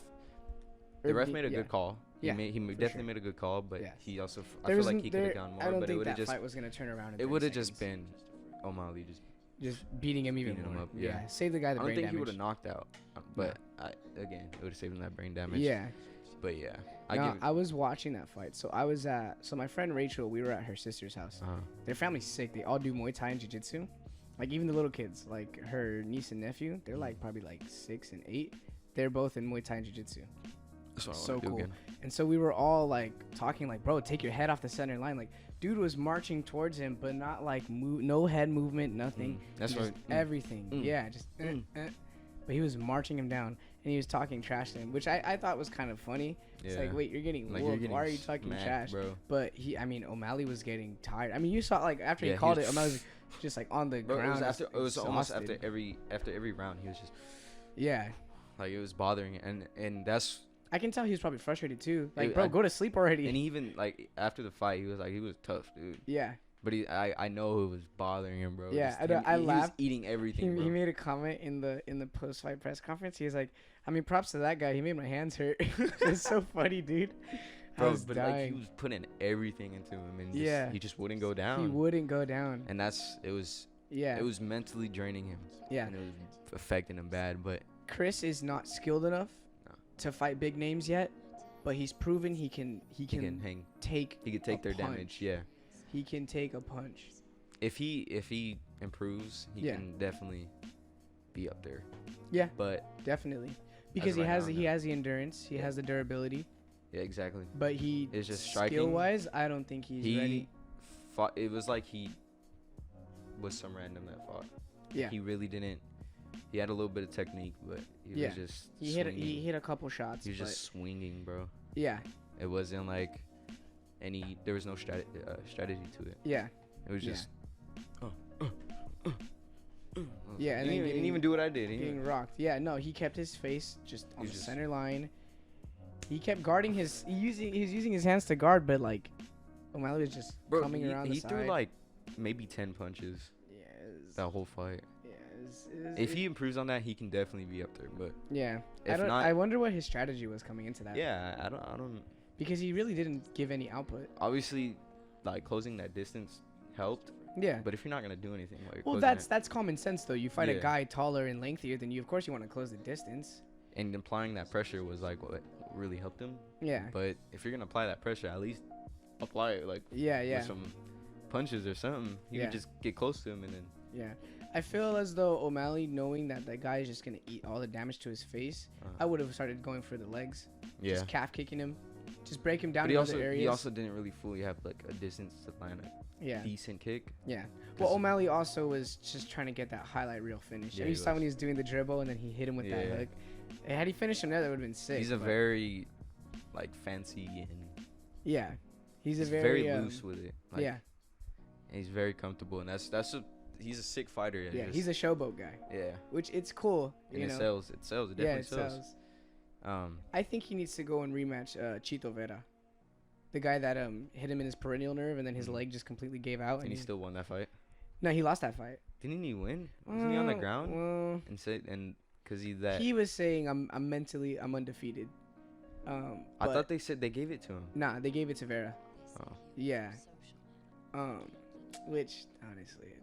made a yeah. good call. He Yeah, definitely sure. made a good call, but Yeah. he also I There feel was like n- he could there- have gone more, I don't but it think would have that just fight was gonna turn around. In it 30 would have just seconds. been O'Malley just beating him even beating him more. up, yeah. Save the guy I the don't brain think he would damage. have knocked out, but again, it would have saved him that brain damage. Yeah. But yeah, I was watching that fight. So I was at my friend Rachel. We were at her sister's house. Their family's sick. They all do Muay Thai and Jiu Jitsu. Like even the little kids, like her niece and nephew, they're like probably like 6 and 8. They're both in Muay Thai and Jiu Jitsu. That's what I So wanna do cool. again. And so we were all like talking like, bro, take your head off the center line. Like, dude was marching towards him, but not like no head movement, nothing. That's just right. everything. Yeah, just. But he was marching him down, and he was talking trash to him, which I thought was kind of funny. It's like, Yeah. wait, you're getting Like, whooped. Why are you talking smacked, trash? bro? But O'Malley was getting tired. I mean, you saw like after Yeah, he he called was- it, O'Malley was just like on the Bro, ground. it was almost exhausted. after every round he was just Yeah, like it was bothering, and that's I can tell he was probably frustrated too. Like, Dude, bro, go to sleep already. and even like after the fight he was tough, dude. Yeah. But I know it was bothering him, bro. Yeah, Just I know, I he was laughed. eating everything, He bro. made a comment in the post fight press conference. He was like, I mean, props to that guy. He made my hands hurt. It's so funny, dude. I Bro, was but like he dying. was putting everything into him, and Yeah. he just wouldn't go down. He wouldn't go down. And it was Yeah. it was mentally draining him. Yeah. And it was affecting him bad, but Chris is not skilled enough No. to fight big names yet, but he's proven he can he can hang. take He could take their punch. damage. Yeah. he can take a punch. If he improves, he Yeah. can definitely be up there. Yeah. But Because he right has now, he no. has the endurance, he Yeah. has the durability, yeah, exactly. but he It's just striking. skill wise, I don't think he's He ready. fought. It was like he was some random that fought. Yeah. He really didn't. He had a little bit of technique, but he Yeah. was just He swinging. hit a couple shots. He was but just swinging, bro. yeah. It wasn't like there was no strategy to it. Yeah. It was Yeah. just. Yeah, and he then didn't even do what I did. He Getting didn't- rocked. Yeah, no, he kept his face just on He the just- center line. He kept guarding his. He's using his hands to guard, but like O'Malley was just Bro, coming around the he side. threw like maybe 10 punches yeah, that whole fight. yeah, If he improves on that, he can definitely be up there. But yeah, if not- I wonder what his strategy was coming into that. yeah, I don't. Because he really didn't give any output. Obviously, like closing that distance helped. Yeah. But if you're not gonna do anything, like Well, closing that's common sense though. You fight a Yeah. guy taller and lengthier than you. Of course, you want to close the distance. and applying that pressure was like what really helped him. Yeah. But if you're gonna apply that pressure, at least apply it like Yeah. Yeah. with some punches or something. You Yeah. could just get close to him and then. Yeah. I feel as though O'Malley, knowing that that guy is just gonna eat all the damage to his face, I would have started going for the legs. Yeah. Just calf kicking him. Just break him down But in other areas. he also didn't really fully have like a distance to land a yeah. decent kick. Yeah. Well, 'Cause- O'Malley also was just trying to get that highlight reel finish. Yeah, And you he saw when was. he was doing the dribble and then he hit him with that Yeah. hook. And had he finished him there, that would have been sick. He's a but very like fancy and yeah. He's a he's very, very loose with it. Like, yeah. And he's very comfortable, and he's a sick fighter. Yeah, he's a showboat guy. Yeah. Which it's cool. And you it know? sells. It sells. It definitely sells. I think he needs to go and rematch Chito Vera, the guy that hit him in his perennial nerve, and then his leg just completely gave out. And he still won that fight. No, he lost that fight. Didn't he win? Wasn't he on the ground? Because he was saying I'm undefeated. I thought they said they gave it to him. Nah, they gave it to Vera. Oh. Yeah. Which honestly,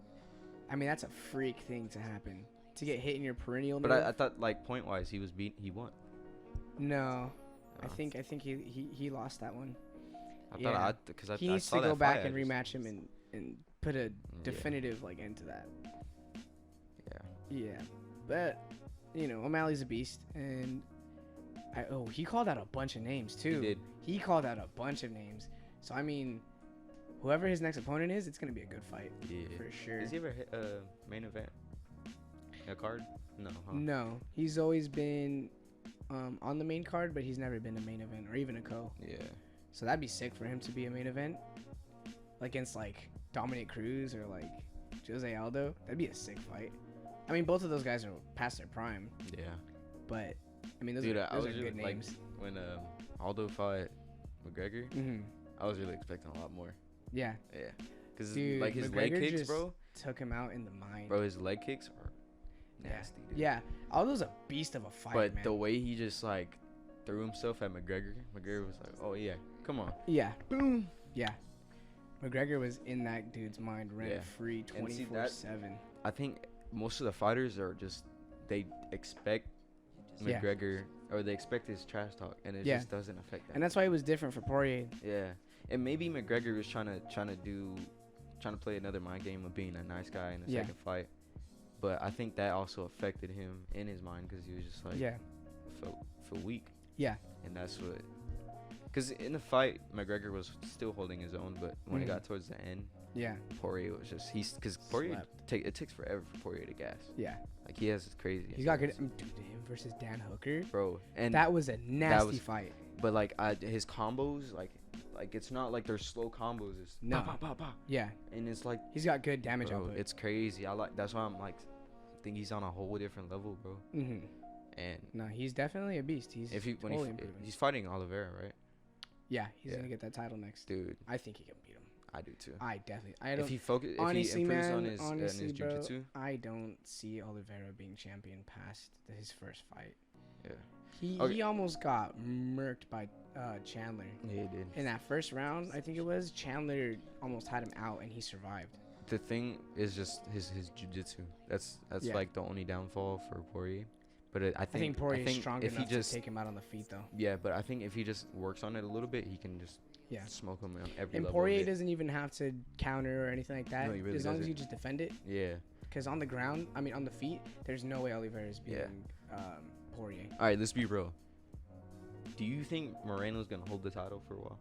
I mean that's a freak thing to happen, to get hit in your perennial nerve. But I thought like point wise he won. No, Oh. I think he lost that one. I thought because he needs to go back and rematch him and put a definitive like end to that. Yeah, but you know O'Malley's a beast, and he called out a bunch of names too. He did. He called out a bunch of names. So I mean, whoever his next opponent is, it's gonna be a good fight. Yeah, for sure. Has he ever hit a main event? A card? No. Huh? No, he's always been on the main card, but he's never been a main event or even a co. Yeah. So that'd be sick for him to be a main event, like against like Dominic Cruz or like Jose Aldo. That'd be a sick fight. I mean, both of those guys are past their prime. Yeah. But I mean, those Dude, are really, good names. Like, when Aldo fought McGregor, I was really expecting a lot more. Yeah. Yeah. Because like his McGregor leg kicks, bro. Took him out in the mind. Bro, his leg kicks are nasty, dude. Yeah. Aldo's a beast of a fighter, But man. the way he just like threw himself at McGregor was like, oh yeah, come on. Yeah. Boom. Yeah. McGregor was in that dude's mind rent free 24/7. I think most of the fighters are just they expect McGregor or they expect his trash talk, and it just doesn't affect that. And that's why it was different for Poirier. Yeah, and maybe McGregor was trying to play another mind game of being a nice guy in the second fight, but I think that also affected him in his mind because he was just like felt weak. Yeah, and that's what. Because in the fight, McGregor was still holding his own, but when it got towards the end, Poirier was just because Poirier it takes forever for Poirier to gas. Yeah, like he has crazy. He's got good. Dude, him versus Dan Hooker, bro, and that was a nasty fight. But like his combos, like it's not like they're slow combos. It's yeah, and it's like he's got good damage output. It's crazy. That's why I'm like, think he's on a whole different level, bro. And no, he's definitely a beast. He's he's fighting Oliveira, right? Yeah, he's gonna get that title next. Dude, I think he can beat him. I do too. I definitely. I don't. If he improves on his jiu-jitsu, I don't see Oliveira being champion past his first fight. Yeah. He almost got murked by Chandler. Yeah, he did. In that first round, I think it was, Chandler almost had him out, and he survived. The thing is just his jiu-jitsu. That's like the only downfall for Poirier. But I think Poirier is strong if enough he just to take him out on the feet, though. Yeah, but I think if he just works on it a little bit, he can just smoke him on every level. And Poirier doesn't even have to counter or anything like that. No, he really as long doesn't. as you just defend it. Yeah. Because on the ground, I mean on the feet, there's no way Oliveira is beating Poirier. All right, let's be real. Do you think Moreno's gonna hold the title for a while?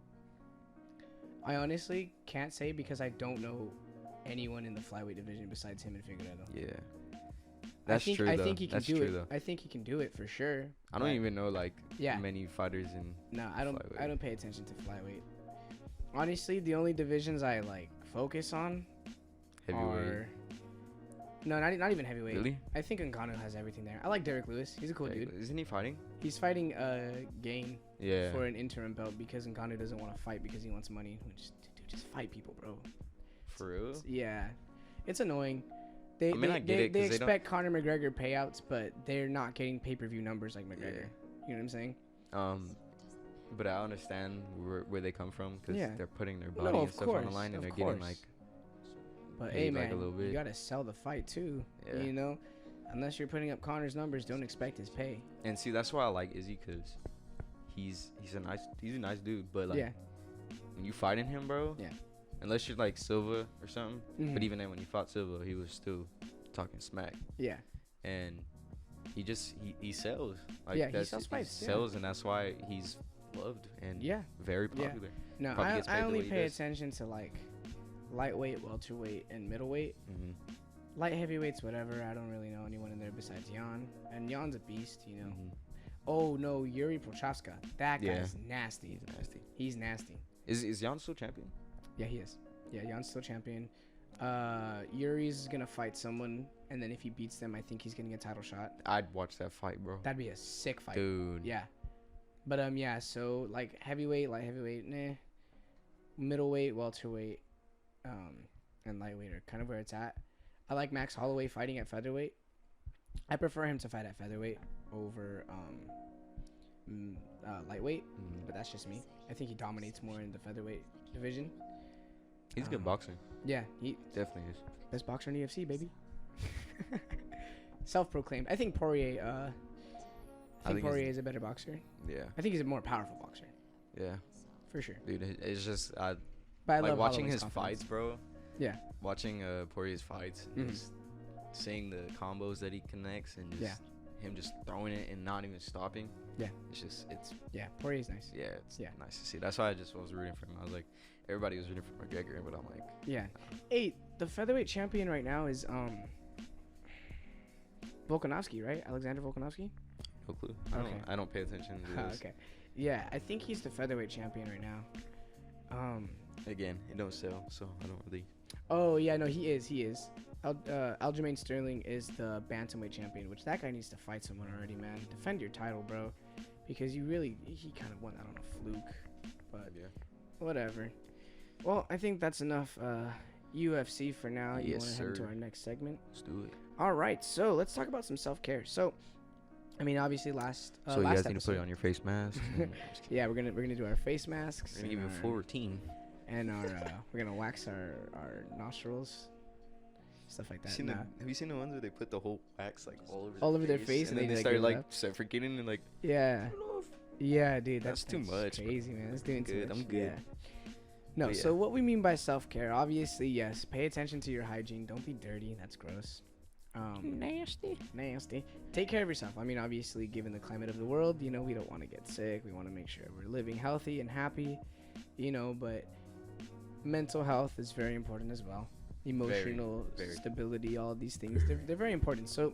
I honestly can't say because I don't know anyone in the flyweight division besides him and Figueiredo. Yeah. That's true, though. I think he can do it. Though. I think he can do it for sure. I don't even know many fighters in. No, I don't pay attention to flyweight. Honestly, the only divisions I focus on are not even heavyweight. Really? I think Ngannou has everything there. I like Derek Lewis. He's a cool dude. Isn't he fighting? He's fighting Gain for an interim belt because Ngannou doesn't want to fight because he wants money. Which, dude, just fight people, bro. For real? Yeah, it's annoying. They expect Conor McGregor payouts, but they're not getting pay-per-view numbers like McGregor. You know what I'm saying? But I understand where they come from because they're putting their body and stuff on the line, and they're getting But hey, man, a little bit. You gotta sell the fight too. Yeah. You know, unless you're putting up Conor's numbers, don't expect his pay. And see, that's why I like Izzy because he's a nice dude. But when you fighting him, bro. Yeah. Unless you're like Silva or something. But even then, when he fought Silva, he was still talking smack. Yeah. And he sells. He sells fights. He sells, and that's why he's loved and very popular. No, I only pay attention to lightweight, welterweight, and middleweight. Light heavyweights, whatever. I don't really know anyone in there besides Jan. And Jan's a beast, you know. Oh, no, Yuri Prochazka. That guy's nasty. He's nasty. He's nasty. Is Jan still champion? Yeah, he is. Yeah, Jan's still champion. Yuri's gonna fight someone, and then if he beats them, I think he's getting a title shot. I'd watch that fight, bro. That'd be a sick fight. Dude. Yeah. But yeah, so like heavyweight, light heavyweight, nah. Middleweight, welterweight, and lightweight are kind of where it's at. I like Max Holloway fighting at featherweight. I prefer him to fight at featherweight over lightweight, but that's just me. I think he dominates more in the featherweight division. He's a good boxer. Yeah, he Definitely is. best boxer in the UFC, baby. Self-proclaimed. I think Poirier. I think Poirier is a better boxer. Yeah. I think he's a more powerful boxer. Yeah. For sure. Dude, it's just But I like love watching Holloway's his confidence. fights, bro. Yeah. Watching Poirier's fights, just seeing the combos that he connects and just him just throwing it and not even stopping. Yeah. It's Yeah, Poirier's nice. yeah, it's nice to see. That's why I just was rooting for him. I was like, everybody was rooting for McGregor, but I'm like, Yeah. Hey, the featherweight champion right now is Volkanovski, right? Alexander Volkanovski? no clue. Okay. I don't pay attention to this. Okay. Yeah, I think he's the featherweight champion right now. Again, it don't sell, so I don't really. Oh yeah, no, he is. Aljamain Sterling is the bantamweight champion, which that guy needs to fight someone already, man. Defend your title, bro, because he kind of won that on a fluke, but Yeah. whatever. Well, I think that's enough UFC for now. You Yes, want to head to sir. our next segment? Let's do it. All right, so let's talk about some self-care. So, I mean, obviously last So you last guys need to put episode- it on your face mask. Yeah, we're gonna do our face masks. We're gonna give you a and full our- routine. and our we're gonna wax our nostrils, stuff like that. Nah. Have you seen the ones where they put the whole wax like All over their face and and then they, they like, start give it like up? suffocating and like Yeah, yeah, dude, That's too much, bro. Crazy, man. That's doing too good, much. I'm good. Yeah. No, But so yeah. what we mean by self-care, obviously, yes, pay attention to your hygiene. Don't be dirty. That's gross. Nasty. Take care of yourself. I mean, obviously, given the climate of the world, you know, we don't want to get sick. We want to make sure we're living healthy and happy, you know, but mental health is very important as well. Emotional very. stability, all of these things, they're very important. So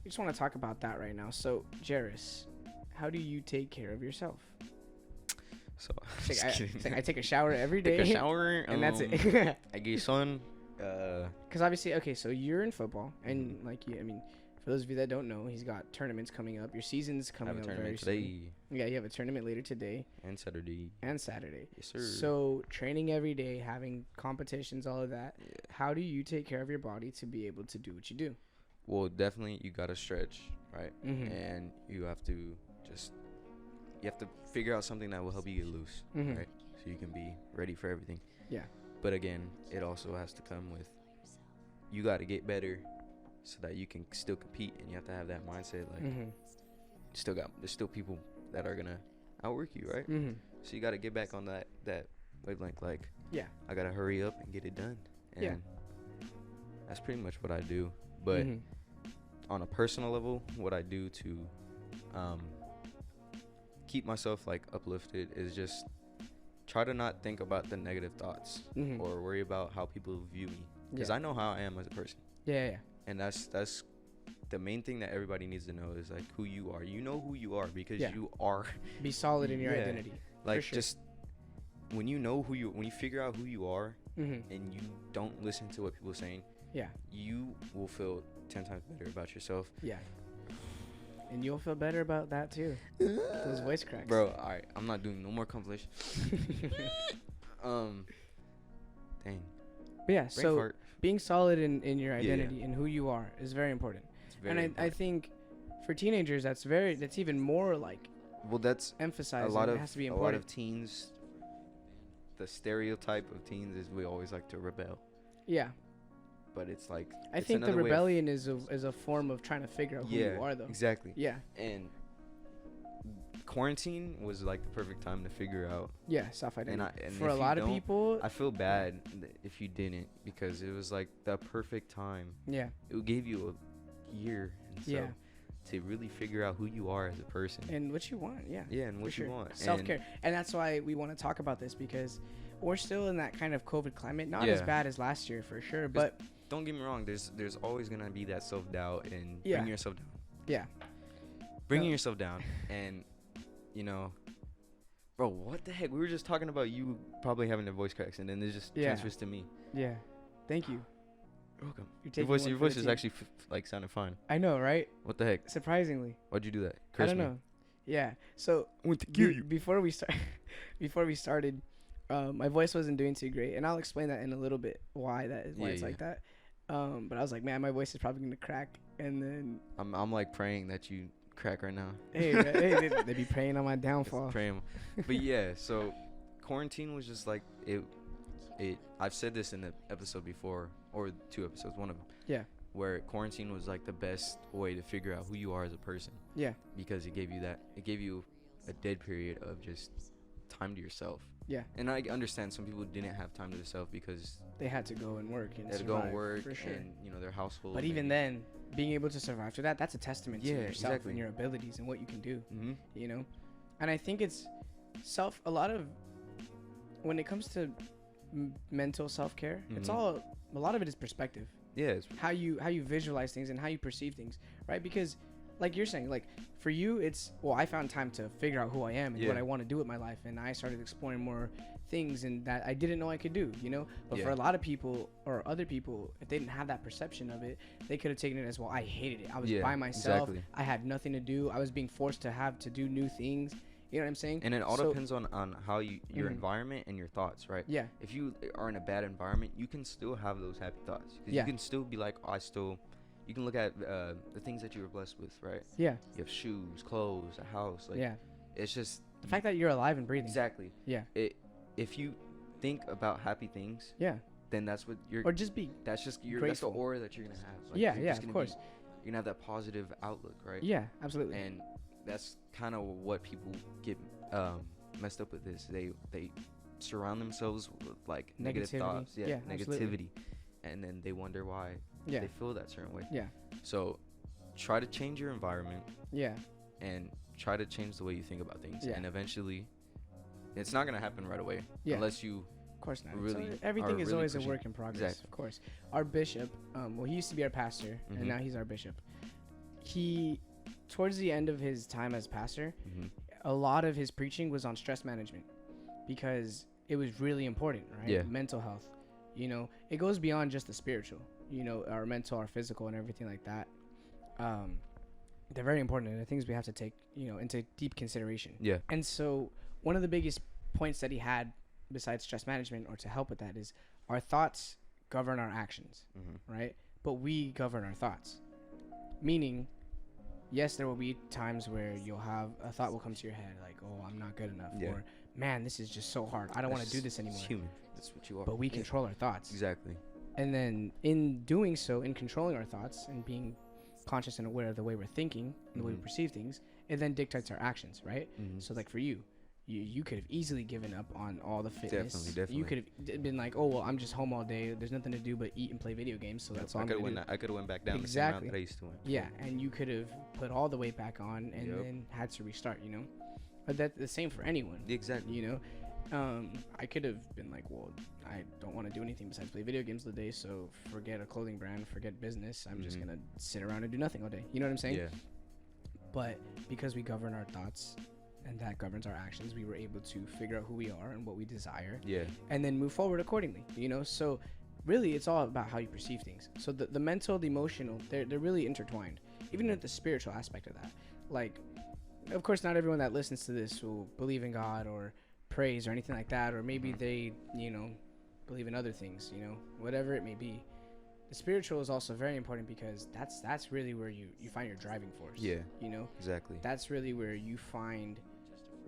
we just want to talk about that right now. So, Jairus, how do you take care of yourself? so. It's like, just kidding. it's like I take a shower every day. Take a shower and that's it. I get sun. Because obviously, okay, so you're in football, and like you, I mean, for those of you that don't know, he's got tournaments coming up. Your season's I coming have a up very tournament soon. today Yeah, you have a tournament later today and Saturday. and Saturday. Yes, sir. So training every day, having competitions, all of that. Yeah. How do you take care of your body to be able to do what you do? Well, definitely you gotta stretch, right? Mm-hmm. And you have to figure out something that will help you get loose, Mhm. right? So you can be ready for everything. Yeah. But again, it also has to come with you got to get better so that you can still compete, and you have to have that mindset like Mm-hmm. there's still people that are gonna outwork you, right? Mm-hmm. So you got to get back on that wavelength, like Yeah. I gotta hurry up and get it done. And Yeah. that's pretty much what I do. But Mhm. on a personal level, what I do to keep myself like uplifted is just try to not think about the negative thoughts Mhm. or worry about how people view me, because Yeah. I know how I am as a person, Yeah, yeah. and that's the main thing that everybody needs to know is like who you are. You know who you are because Yeah. you are Be solid in your Yeah. identity. like sure. just when you figure out who you are Mm-hmm. and you don't listen to what people are saying, Yeah. you will feel 10 times better about yourself. Yeah. And you'll feel better about that too. Those voice cracks. Bro, alright, I'm not doing no more compilation. Dang. But yeah, Brain so fart. being solid in your Yeah. identity and who you are is very important. It's very And I important. think for teenagers that's even more like Well, that's emphasized. a lot and of it has to be a lot important. of teens. The stereotype of teens is we always like to rebel, Yeah. but it's like I it's think the another way of- rebellion is a form of trying to figure out who yeah, you are though. exactly. Yeah. And quarantine was like the perfect time to figure out. Yeah, self identity. And For if a you lot of don't, people, I feel bad if you didn't, because it was like the perfect time. yeah. It gave you a year and so Yeah. to really figure out who you are as a person. And what you want, yeah. Yeah, and For what sure. you want. Self-care. And that's why we want to talk about this, because we're still in that kind of COVID climate. Not as Yeah. bad as last year for sure, but Don't get me wrong. There's always gonna be that self doubt and Yeah. bringing yourself down. yeah. Bringing No. yourself down, and you know, bro, what the heck? We were just talking about you probably having the voice cracks, and then it just Yeah. transfers to me. Yeah. Thank you. Welcome. You're Your taking voice, one your for the voice is team. actually like sounding fine. I know, right? What the heck? Surprisingly. Why'd you do that? I Curse don't me. know. Yeah. So I want to kill you. before we start, before we started, my voice wasn't doing too great, and I'll explain that in a little bit why it's like that. But I was like, man, my voice is probably gonna crack, and then I'm like praying that you crack right now. hey, man, hey, they be praying on my downfall. Praying. But yeah, so quarantine was just like it. I've said this in the episode before, or 2 episodes, one of them. Yeah. Where quarantine was like the best way to figure out who you are as a person. Yeah. Because it gave you a dead period of just time to yourself. Yeah. And I understand some people didn't have time to themselves because they had to go and work and they had to go and work for sure. and their household. But even then, being able to survive through that's a testament to yourself exactly. and your abilities and what you can do. Mm-hmm. You know, and I think it's a lot of when it comes to mental self-care, it's all a lot of it is perspective. Yeah, it's how you visualize things and how you perceive things, right? Because like you're saying, like for you it's I found time to figure out who I am and what I want to do with my life, and I started exploring more things and that I didn't know I could do, but for a lot of people or other people, if they didn't have that perception of it, they could have taken it as, I hated it, I was by myself, I had nothing to do, I was being forced to do new things. You know what I'm saying? And it all depends on how your environment and your thoughts, right? Yeah. If you are in a bad environment, you can still have those happy thoughts. Because you can still be like, you can look at the things that you were blessed with, right? Yeah. You have shoes, clothes, a house. Like, it's just the fact that you're alive and breathing. Exactly. Yeah. If you think about happy things, then that's what you're. Or just be. That's just that's the aura that you're gonna have. Like, of course. You're gonna have that positive outlook, right? Yeah, absolutely. And that's kind of what people get messed up with. They surround themselves with like negative thoughts, negativity, absolutely. And then they wonder why they feel that certain way. Yeah. So try to change your environment. Yeah. And try to change the way you think about things. Yeah. And eventually, it's not gonna happen right away. Yeah. Unless you. Of course not. Really, everything is really always pushing. a work in progress. Exactly. Of course. Our bishop, he used to be our pastor, and now he's our bishop. He, towards the end of his time as pastor, a lot of his preaching was on stress management because it was really important, right? Yeah. Mental health. It goes beyond just the spiritual. Our mental, our physical, and everything like that. They're very important, and the things we have to take, into deep consideration. Yeah. And so one of the biggest points that he had, besides stress management or to help with that, is our thoughts govern our actions, right? But we govern our thoughts. Meaning, yes, there will be times where you'll have a thought will come to your head like, I'm not good enough, or man, this is just so hard. I don't want to do this anymore. It's human. That's what you are. But we control our thoughts. Exactly. And then in doing so, in controlling our thoughts and being conscious and aware of the way we're thinking and the way we perceive things, it then dictates our actions, right? So like for you could have easily given up on all the fitness. Definitely. You could have been like, I'm just home all day. There's nothing to do but eat and play video games. So that's all I'm going to do. I could have went back down Exactly. the same route that I used to win. Yeah, and you could have put all the weight back on and then had to restart, But that's the same for anyone. Exactly. I could have been like, I don't want to do anything besides play video games all day, so forget a clothing brand, forget business. I'm just going to sit around and do nothing all day. You know what I'm saying? Yeah. But because we govern our thoughts and that governs our actions, we were able to figure out who we are and what we desire. Yeah. And then move forward accordingly, So really it's all about how you perceive things. So the mental, the emotional, they're really intertwined. Even at the spiritual aspect of that. Like, of course, not everyone that listens to this will believe in God or praise or anything like that, or maybe they, believe in other things, whatever it may be. The spiritual is also very important because that's really where you find your driving force. Yeah. Exactly. That's really where you find,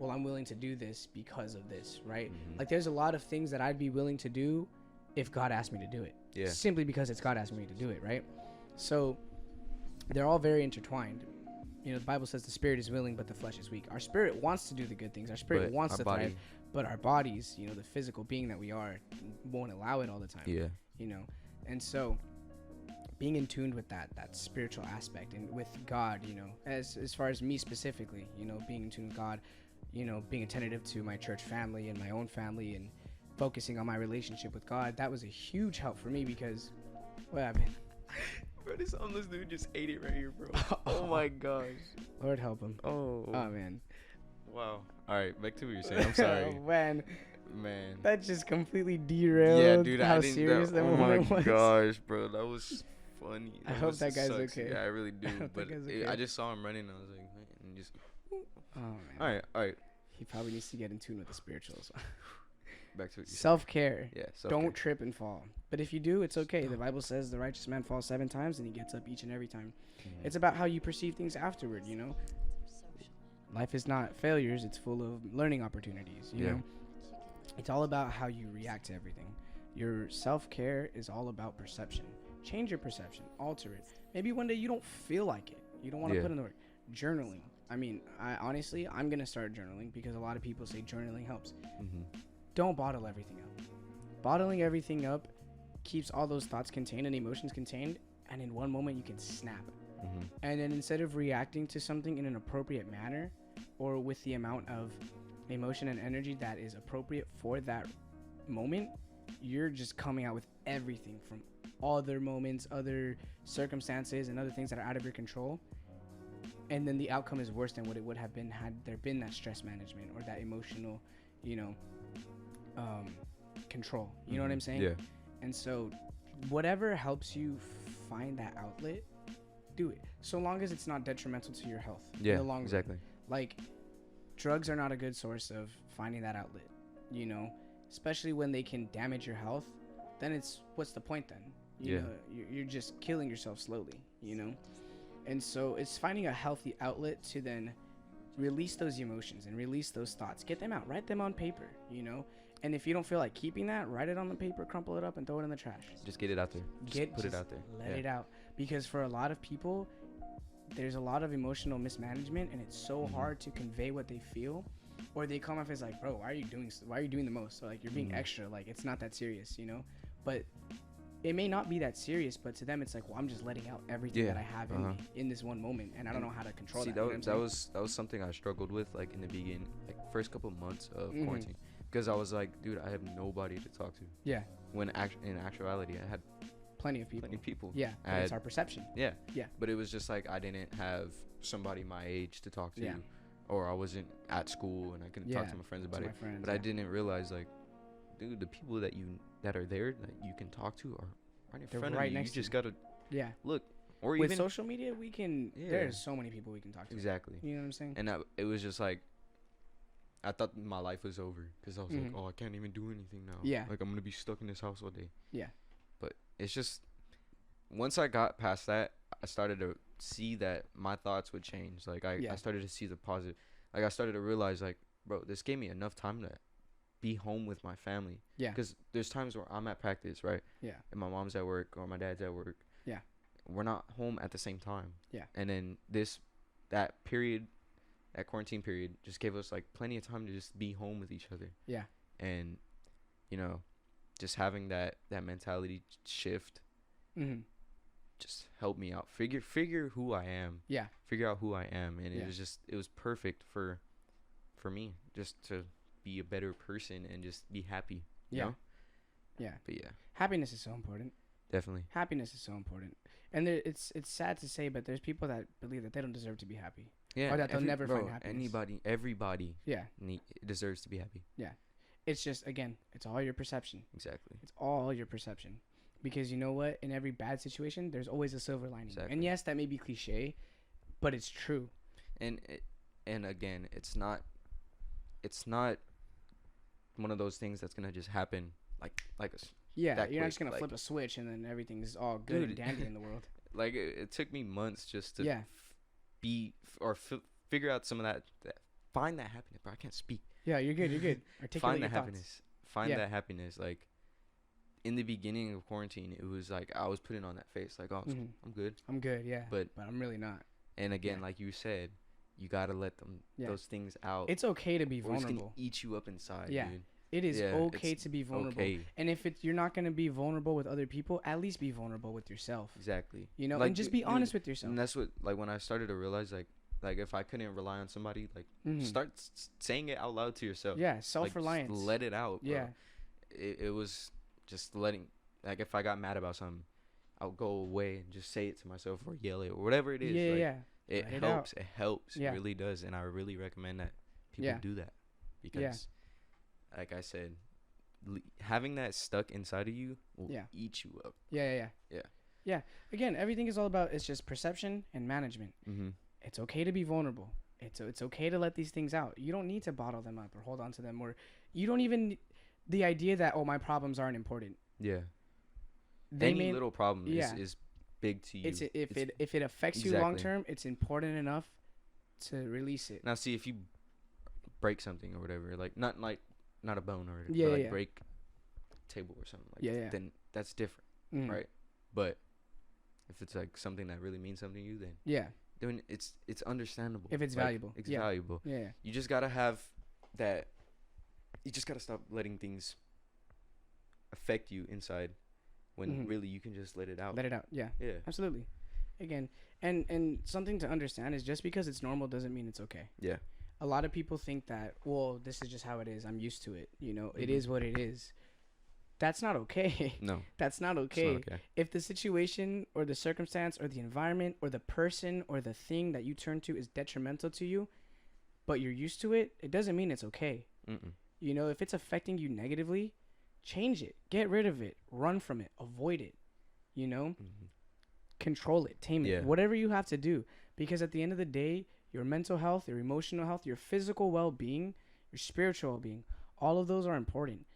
I'm willing to do this because of this, right? Like there's a lot of things that I'd be willing to do if God asked me to do it. Yeah. Simply because it's God asking me to do it, right? So they're all very intertwined. The Bible says the spirit is willing, but the flesh is weak. Our spirit wants to do the good things. Our spirit wants to thrive, but our bodies, the physical being that we are, won't allow it all the time. Yeah. And so being in tune with that spiritual aspect and with God, as far as me specifically, being in tune with God, being attentive to my church family and my own family and focusing on my relationship with God, that was a huge help for me because what happened? Bro, this homeless dude just ate it right here, bro. Oh my gosh. Lord help him. Oh man. Wow. All right, back to what you're saying. I'm sorry. Man. Man. That just completely derailed. Yeah, dude. how I didn't. serious that oh my moment was. gosh, bro. That was funny. I hope that guy's sucks. okay. Yeah, I really do. hope that But guy's I okay. just saw him running, and I was like, man, and just. Oh man. All right. He probably needs to get in tune with the spirituals. Back to what you said. Self-care. Yeah. Self-care. Don't trip and fall. But if you do, it's okay. The Bible says the righteous man falls 7 times and he gets up each and every time. Mhm. It's about how you perceive things afterward, you know? Life is not failures, it's full of learning opportunities, you know? It's all about how you react to everything. Your self-care is all about perception. Change your perception, alter it. Maybe one day you don't feel like it. You don't want to put in the work. Journaling. I mean, I'm going to start journaling because a lot of people say journaling helps. Mhm. Don't bottle everything up. Bottling everything up keeps all those thoughts contained and emotions contained, and in one moment you can snap. Mhm. And then instead of reacting to something in an appropriate manner or with the amount of emotion and energy that is appropriate for that moment, you're just coming out with everything from other moments, other circumstances, and other things that are out of your control. And then the outcome is worse than what it would have been had there been that stress management or that emotional, control. You know what I'm saying? Yeah. And so whatever helps you find that outlet, do it. So long as it's not detrimental to your health. Yeah. In the long Exactly. run. Like, drugs are not a good source of finding that outlet, especially when they can damage your health. Then what's the point then? You know, you're just killing yourself slowly, And so it's finding a healthy outlet to then release those emotions and release those thoughts. Get them out. Write them on paper, And if you don't feel like keeping that, write it on the paper, crumple it up, and throw it in the trash. Just get it out there. Just put it out there. Let it out. Because for a lot of people, there's a lot of emotional mismanagement, and it's so hard to convey what they feel. Or they come off as like, bro, why are you doing the most? So like, you're being extra. Like, it's not that serious, But it may not be that serious, but to them, it's like, well, I'm just letting out everything that I have in me in this one moment, and I don't know how to control that. That was something I struggled with, like in the beginning, like first couple months of quarantine, because I was like, dude, I have nobody to talk to. Yeah. When in actuality, I had plenty of people. Yeah. It's our perception. Yeah. Yeah. But it was just like I didn't have somebody my age to talk to. Yeah. Or I wasn't at school and I couldn't talk to my friends about it. But I didn't realize, like, dude, the people that are there that you can talk to are right in front of you. You just gotta look. Or with even social media, we can. There's so many people we can talk to. Exactly. You know what I'm saying? And it was just like, I thought my life was over because I was like, oh, I can't even do anything now. Yeah. Like, I'm gonna be stuck in this house all day. Yeah. But it's just, once I got past that, I started to see that my thoughts would change. Like, I started to see the positive. Like, I started to realize, like, bro, this gave me enough time to be home with my family. Yeah. Because there's times where I'm at practice, right? Yeah. And my mom's at work or my dad's at work. Yeah. We're not home at the same time. Yeah. And then that quarantine period just gave us, like, plenty of time to just be home with each other. Yeah. And, just having that mentality shift just helped me out. Figure who I am. Yeah. Figure out who I am. And it was perfect for me just to be a better person and just be happy. You know? Yeah. But yeah. Happiness is so important. Definitely. Happiness is so important. And it's sad to say, but there's people that believe that they don't deserve to be happy. Yeah. Or that they'll never find happiness. Everybody. Yeah. Deserves to be happy. Yeah. It's just, again, it's all your perception. Exactly. It's all your perception. Because you know what? In every bad situation, there's always a silver lining. Exactly. And yes, that may be cliche, but it's true. And again, it's not one of those things that's gonna just happen like yeah, that you're quick. not just gonna Like, flip a switch and then everything's all good and dandy in the world. Like, it took me months just to figure out some of that find that happiness. Bro, I can't speak. Yeah, you're good. Articulate Find your that thoughts. happiness. Find that happiness. Like, in the beginning of quarantine, it was like I was putting on that face, like, oh, I'm good. I'm good, yeah. But I'm really not. And again, like you said, you gotta let those things out. It's okay to be or it's vulnerable. gonna eat you up inside, Yeah. dude. It is okay to be vulnerable. Okay. And if you're not going to be vulnerable with other people, at least be vulnerable with yourself. Exactly. Like, and just be honest with yourself. And that's what, like, when I started to realize, like if I couldn't rely on somebody, like, start saying it out loud to yourself. Yeah, self-reliance. Like, let it out, bro. Yeah. It was just letting, like, if I got mad about something, I'll go away and just say it to myself or yell it or whatever it is. It helps. It helps. It really does. And I really recommend that people do that because like I said, having that stuck inside of you will Yeah. eat you up. Yeah. Again, everything is all about, it's just perception and management. Mm-hmm. It's okay to be vulnerable. It's okay to let these things out. You don't need to bottle them up or hold on to them, or you don't even, the idea that, oh, my problems aren't important. Yeah. They Any little problem is big to you. If it affects you long term, it's important enough to release it. Now, see, if you break something or whatever, like not a bone or Yeah, but like yeah. break a table or something, like Yeah. then that's different, Mhm. right? But if it's like something that really means something to you, Yeah. then it's understandable. If it's Like, valuable. it's Yeah. valuable. Yeah. You just gotta have that. You just gotta stop letting things affect you inside, when Mhm. really you can just let it out. Let it out. Yeah. Yeah. Absolutely. Again, and something to understand is, just because it's normal doesn't mean it's okay. Yeah. A lot of people think that, well, this is just how it is. I'm used to it. You know, it Mhm. is what it is. That's not okay. No. That's not It's okay. not okay. If the situation or the circumstance or the environment or the person or the thing that you turn to is detrimental to you, but you're used to it, it doesn't mean it's okay. Mm-mm. You know, if it's affecting you negatively, change it. Get rid of it. Run from it. Avoid it. You know, Mm-hmm. control it. Tame Yeah. it. Whatever you have to do. Because at the end of the day, your mental health, your emotional health, your physical well-being, your spiritual well-being, all of those are important.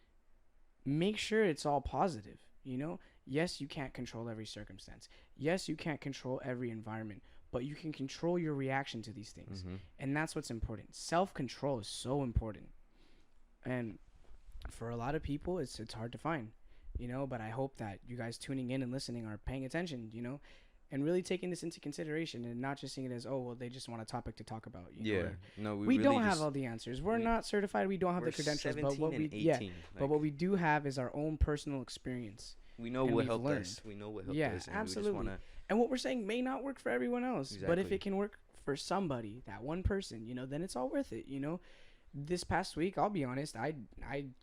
Make sure it's all positive. You know, yes, you can't control every circumstance. Yes, you can't control every environment, but you can control your reaction to these things. Mm-hmm. And that's what's important. Self-control is so important. And for a lot of people, it's hard to find, you know, but I hope that you guys tuning in and listening are paying attention, you know, and really taking this into consideration, and not just seeing it as, oh, well, they just want a topic to talk about. You know, Yeah. or, No, we really don't have just- all the answers. We're not certified. We don't have we're the credentials. But 17 what we and 18. but what we do have is our own personal experience. we know and what we've helped learned. us. We know what helped Yeah, us. And absolutely. We just wanna, And what we're saying may not work for everyone else, but if Exactly. it can work for somebody, that one person, you know, then it's all worth it. You know, this past week, I'll be honest, I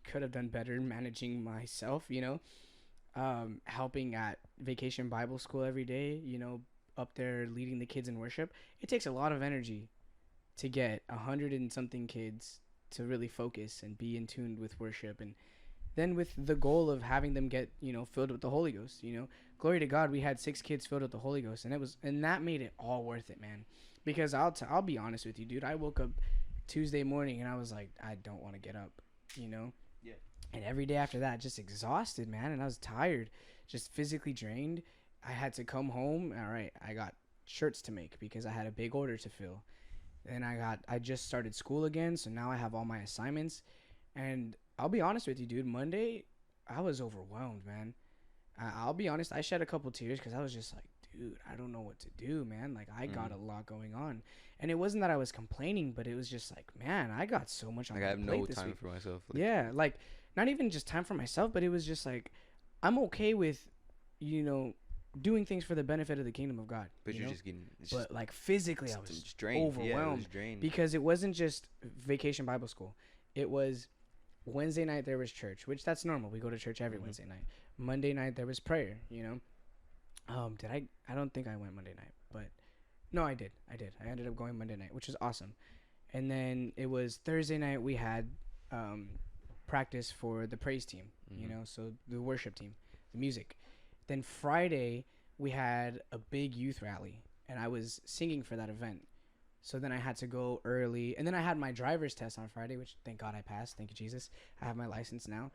could have done better managing myself. You know, helping at Vacation Bible School every day. You know, up there leading the kids in worship. It takes a lot of energy to get 100 and something kids to really focus and be in tune with worship, and then with the goal of having them get, you know, filled with the Holy Ghost. You know, glory to God, we had 6 kids filled with the Holy Ghost, and that made it all worth it, man. Because I'll be honest with you, dude. I woke up Tuesday morning and I was like, I don't want to get up, you know. Yeah. And every day after that, just exhausted, man, and I was tired, just physically drained. I had to come home. All right, I got shirts to make because I had a big order to fill. Then I just started school again, so now I have all my assignments, and I'll be honest with you, dude. Monday, I was overwhelmed, man. I'll be honest. I shed a couple tears because I was just like, dude, I don't know what to do, man. Like, I got a lot going on. And it wasn't that I was complaining, but it was just like, man, I got so much on like, my I have plate no this time week. for myself. Like, Yeah, like, not even just time for myself, but it was just like, I'm okay with, you know, doing things for the benefit of the kingdom of God. but you you're know? just getting. It's But, just, like, physically, I it's was just drained. Yeah, it overwhelmed was drained. because it wasn't just Vacation Bible School. It was Wednesday night there was church, which that's normal. We go to church every Wednesday night. Monday night there was prayer, you know. I don't think I went Monday night, but no, I did. I ended up going Monday night, which was awesome. And then it was Thursday night we had practice for the praise team, you know, so the worship team, the music. Then Friday we had a big youth rally and I was singing for that event. So then I had to go early, and then I had my driver's test on Friday, which thank God I passed. Thank you, Jesus. I have my license now.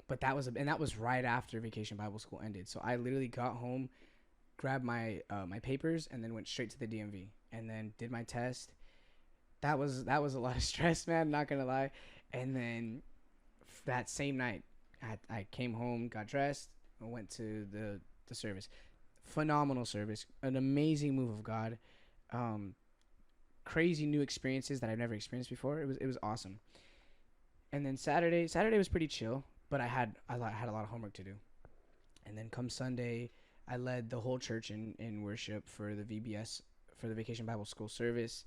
But that was right after Vacation Bible School ended. So I literally got home, grabbed my my papers, and then went straight to the DMV, and then did my test. That was a lot of stress, man. Not gonna lie. And then that same night, I came home, got dressed, and went to the service. Phenomenal service, an amazing move of God. Crazy new experiences that I've never experienced before. It was awesome. And then Saturday was pretty chill, but I had a lot of homework to do. And then come Sunday, I led the whole church in worship for the VBS, for the Vacation Bible School service.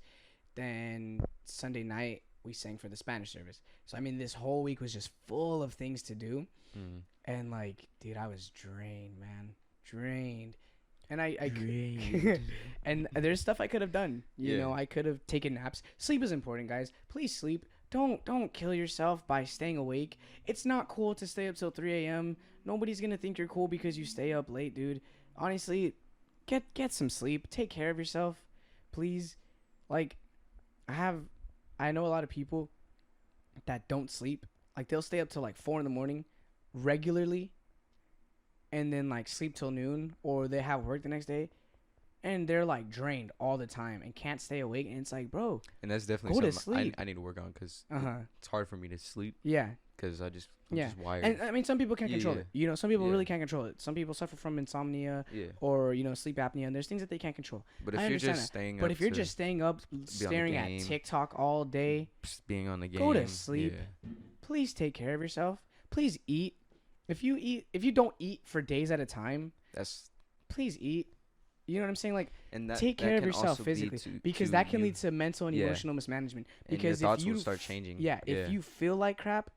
Then Sunday night we sang for the Spanish service. So I mean, this whole week was just full of things to do. And like, dude, I was drained, man. Drained. And I and there's stuff I could have done. You know, I could have taken naps. Sleep is important, guys. Please sleep. don't kill yourself by staying awake. It's not cool to stay up till 3 a.m. Nobody's gonna think you're cool because you stay up late, dude. Honestly, get some sleep. Take care of yourself, please. Like, I know a lot of people that don't sleep. Like, they'll stay up till like 4 in the morning regularly, and then like sleep till noon, or they have work the next day, and they're like drained all the time and can't stay awake. And it's like, bro, And that's definitely go to something sleep. I need to work on, because Uh-huh. it's hard for me to sleep, Yeah. because I'm Yeah. just wired. And I mean, some people can't Yeah, control yeah. it. You know, some people Yeah. really can't control it. Some people suffer from insomnia Yeah. or, you know, sleep apnea, and there's things that they can't control. But if I you're understand just that. staying But up if you're to just staying up, staring at game, TikTok all day, being on the game, go to sleep. Yeah. Please take care of yourself. Please eat. If you don't eat for days at a time, That's please eat. You know what I'm saying? Like, and that take that care of can yourself also lead physically, because to that can you, lead to mental and Yeah. emotional mismanagement. and Because your thoughts if you will start changing. if you feel like crap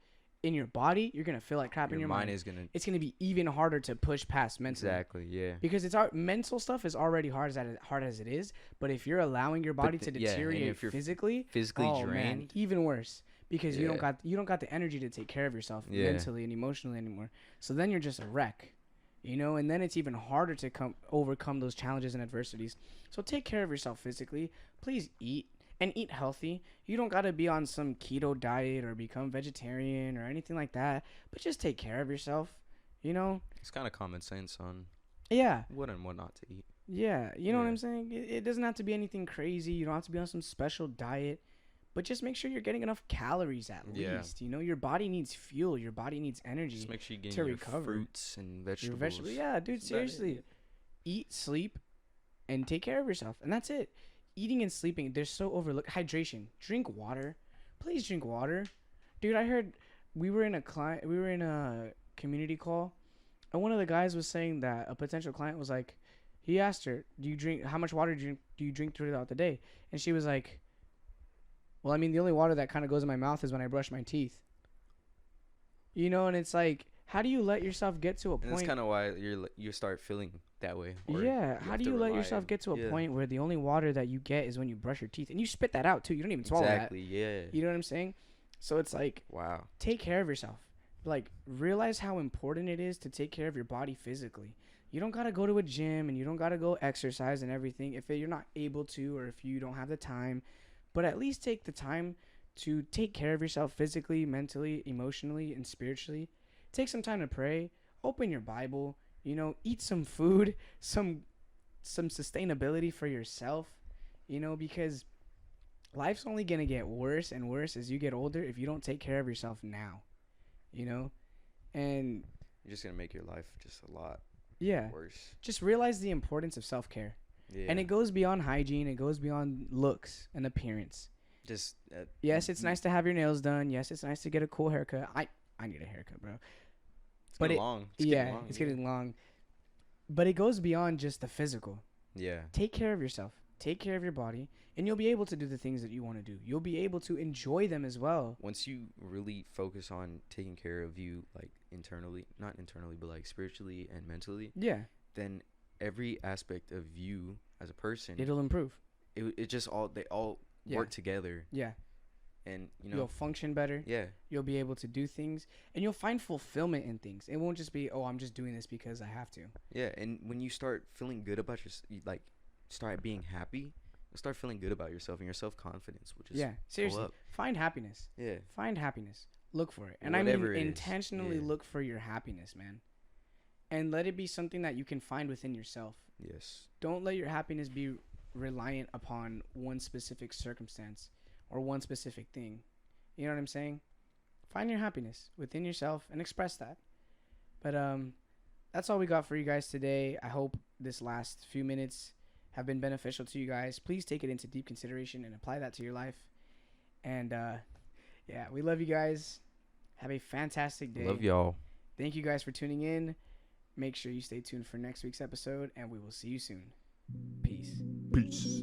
in your body, you're gonna feel like crap in your mind. is gonna It's gonna be even harder to push past mentally. exactly yeah. Because it's our mental stuff is already hard as it is. But if you're allowing your body to and deteriorate if you're physically, physically oh man, drained, even worse. Because you don't Yeah. got the energy to take care of yourself Yeah. mentally and emotionally anymore. So then you're just a wreck, you know. And then it's even harder to overcome those challenges and adversities. So take care of yourself physically. Please eat and eat healthy. You don't gotta be on some keto diet or become vegetarian or anything like that. But just take care of yourself. You know. it's kind of common sense on Yeah. what and what not to eat. Yeah, you know what Yeah. I'm saying? It doesn't have to be anything crazy. You don't have to be on some special diet. But just make sure you're getting enough calories at Yeah. least. You know, your body needs fuel. Your body needs energy. Just make sure you get to your recover. fruits and Your vegetables. vegetable. Yeah, dude, That's about it. seriously. Eat, sleep, and take care of yourself. And that's it. Eating and sleeping, they're so overlooked. Hydration. Drink water. Please drink water. Dude, I heard we were in a community call, and one of the guys was saying that a potential client was like, he asked her, how much water do you drink throughout the day? And she was like, well, I mean, the only water that kind of goes in my mouth is when I brush my teeth. You know, and it's like, how do you let yourself get to a And point? that's kind of why you start feeling that way. or Yeah, how have do to you let rely yourself on- get to a yeah. point where the only water that you get is when you brush your teeth, and you spit that out too? You don't even swallow Exactly. Yeah. that. You know what I'm saying? So it's like, Wow. take care of yourself. Like, realize how important it is to take care of your body physically. You don't gotta go to a gym and you don't gotta go exercise and everything if you're not able to, or if you don't have the time. But at least take the time to take care of yourself physically, mentally, emotionally, and spiritually. Take some time to pray. Open your Bible. You know, eat some food, some sustainability for yourself. You know, because life's only gonna get worse and worse as you get older if you don't take care of yourself now. You know, and You're just gonna make your life just a lot yeah, worse. just realize the importance of self-care. Yeah. And it goes beyond hygiene. It goes beyond looks and appearance. just Yes, it's nice to have your nails done. Yes, it's nice to get a cool haircut. I need a haircut, bro. It's but getting it- long. It's getting long. But it goes beyond just the physical. Yeah. Take care of yourself. Take care of your body, and you'll be able to do the things that you want to do. You'll be able to enjoy them as well. Once you really focus on taking care of you, like not internally, but like spiritually and mentally, Yeah, then every aspect of you as a person, it'll improve. it just they all Yeah. work together, Yeah, and you'll function better. yeah, You'll be able to do things, and you'll find fulfillment in things. It won't just be, oh, I'm just doing this because I have to. yeah. And when you start feeling good about like start being happy, you'll start feeling good about yourself, and your self-confidence will just Yeah, seriously. up. Find happiness. Yeah. Find happiness. Look for it. And Whatever I it mean is, intentionally yeah. look for your happiness, man. And let it be something that you can find within yourself. Yes. Don't let your happiness be reliant upon one specific circumstance or one specific thing. You know what I'm saying? Find your happiness within yourself and express that. But that's all we got for you guys today. I hope this last few minutes have been beneficial to you guys. Please take it into deep consideration and apply that to your life. And yeah, we love you guys. Have a fantastic day. Love y'all. Thank you guys for tuning in. Make sure you stay tuned for next week's episode, and we will see you soon. Peace. Peace.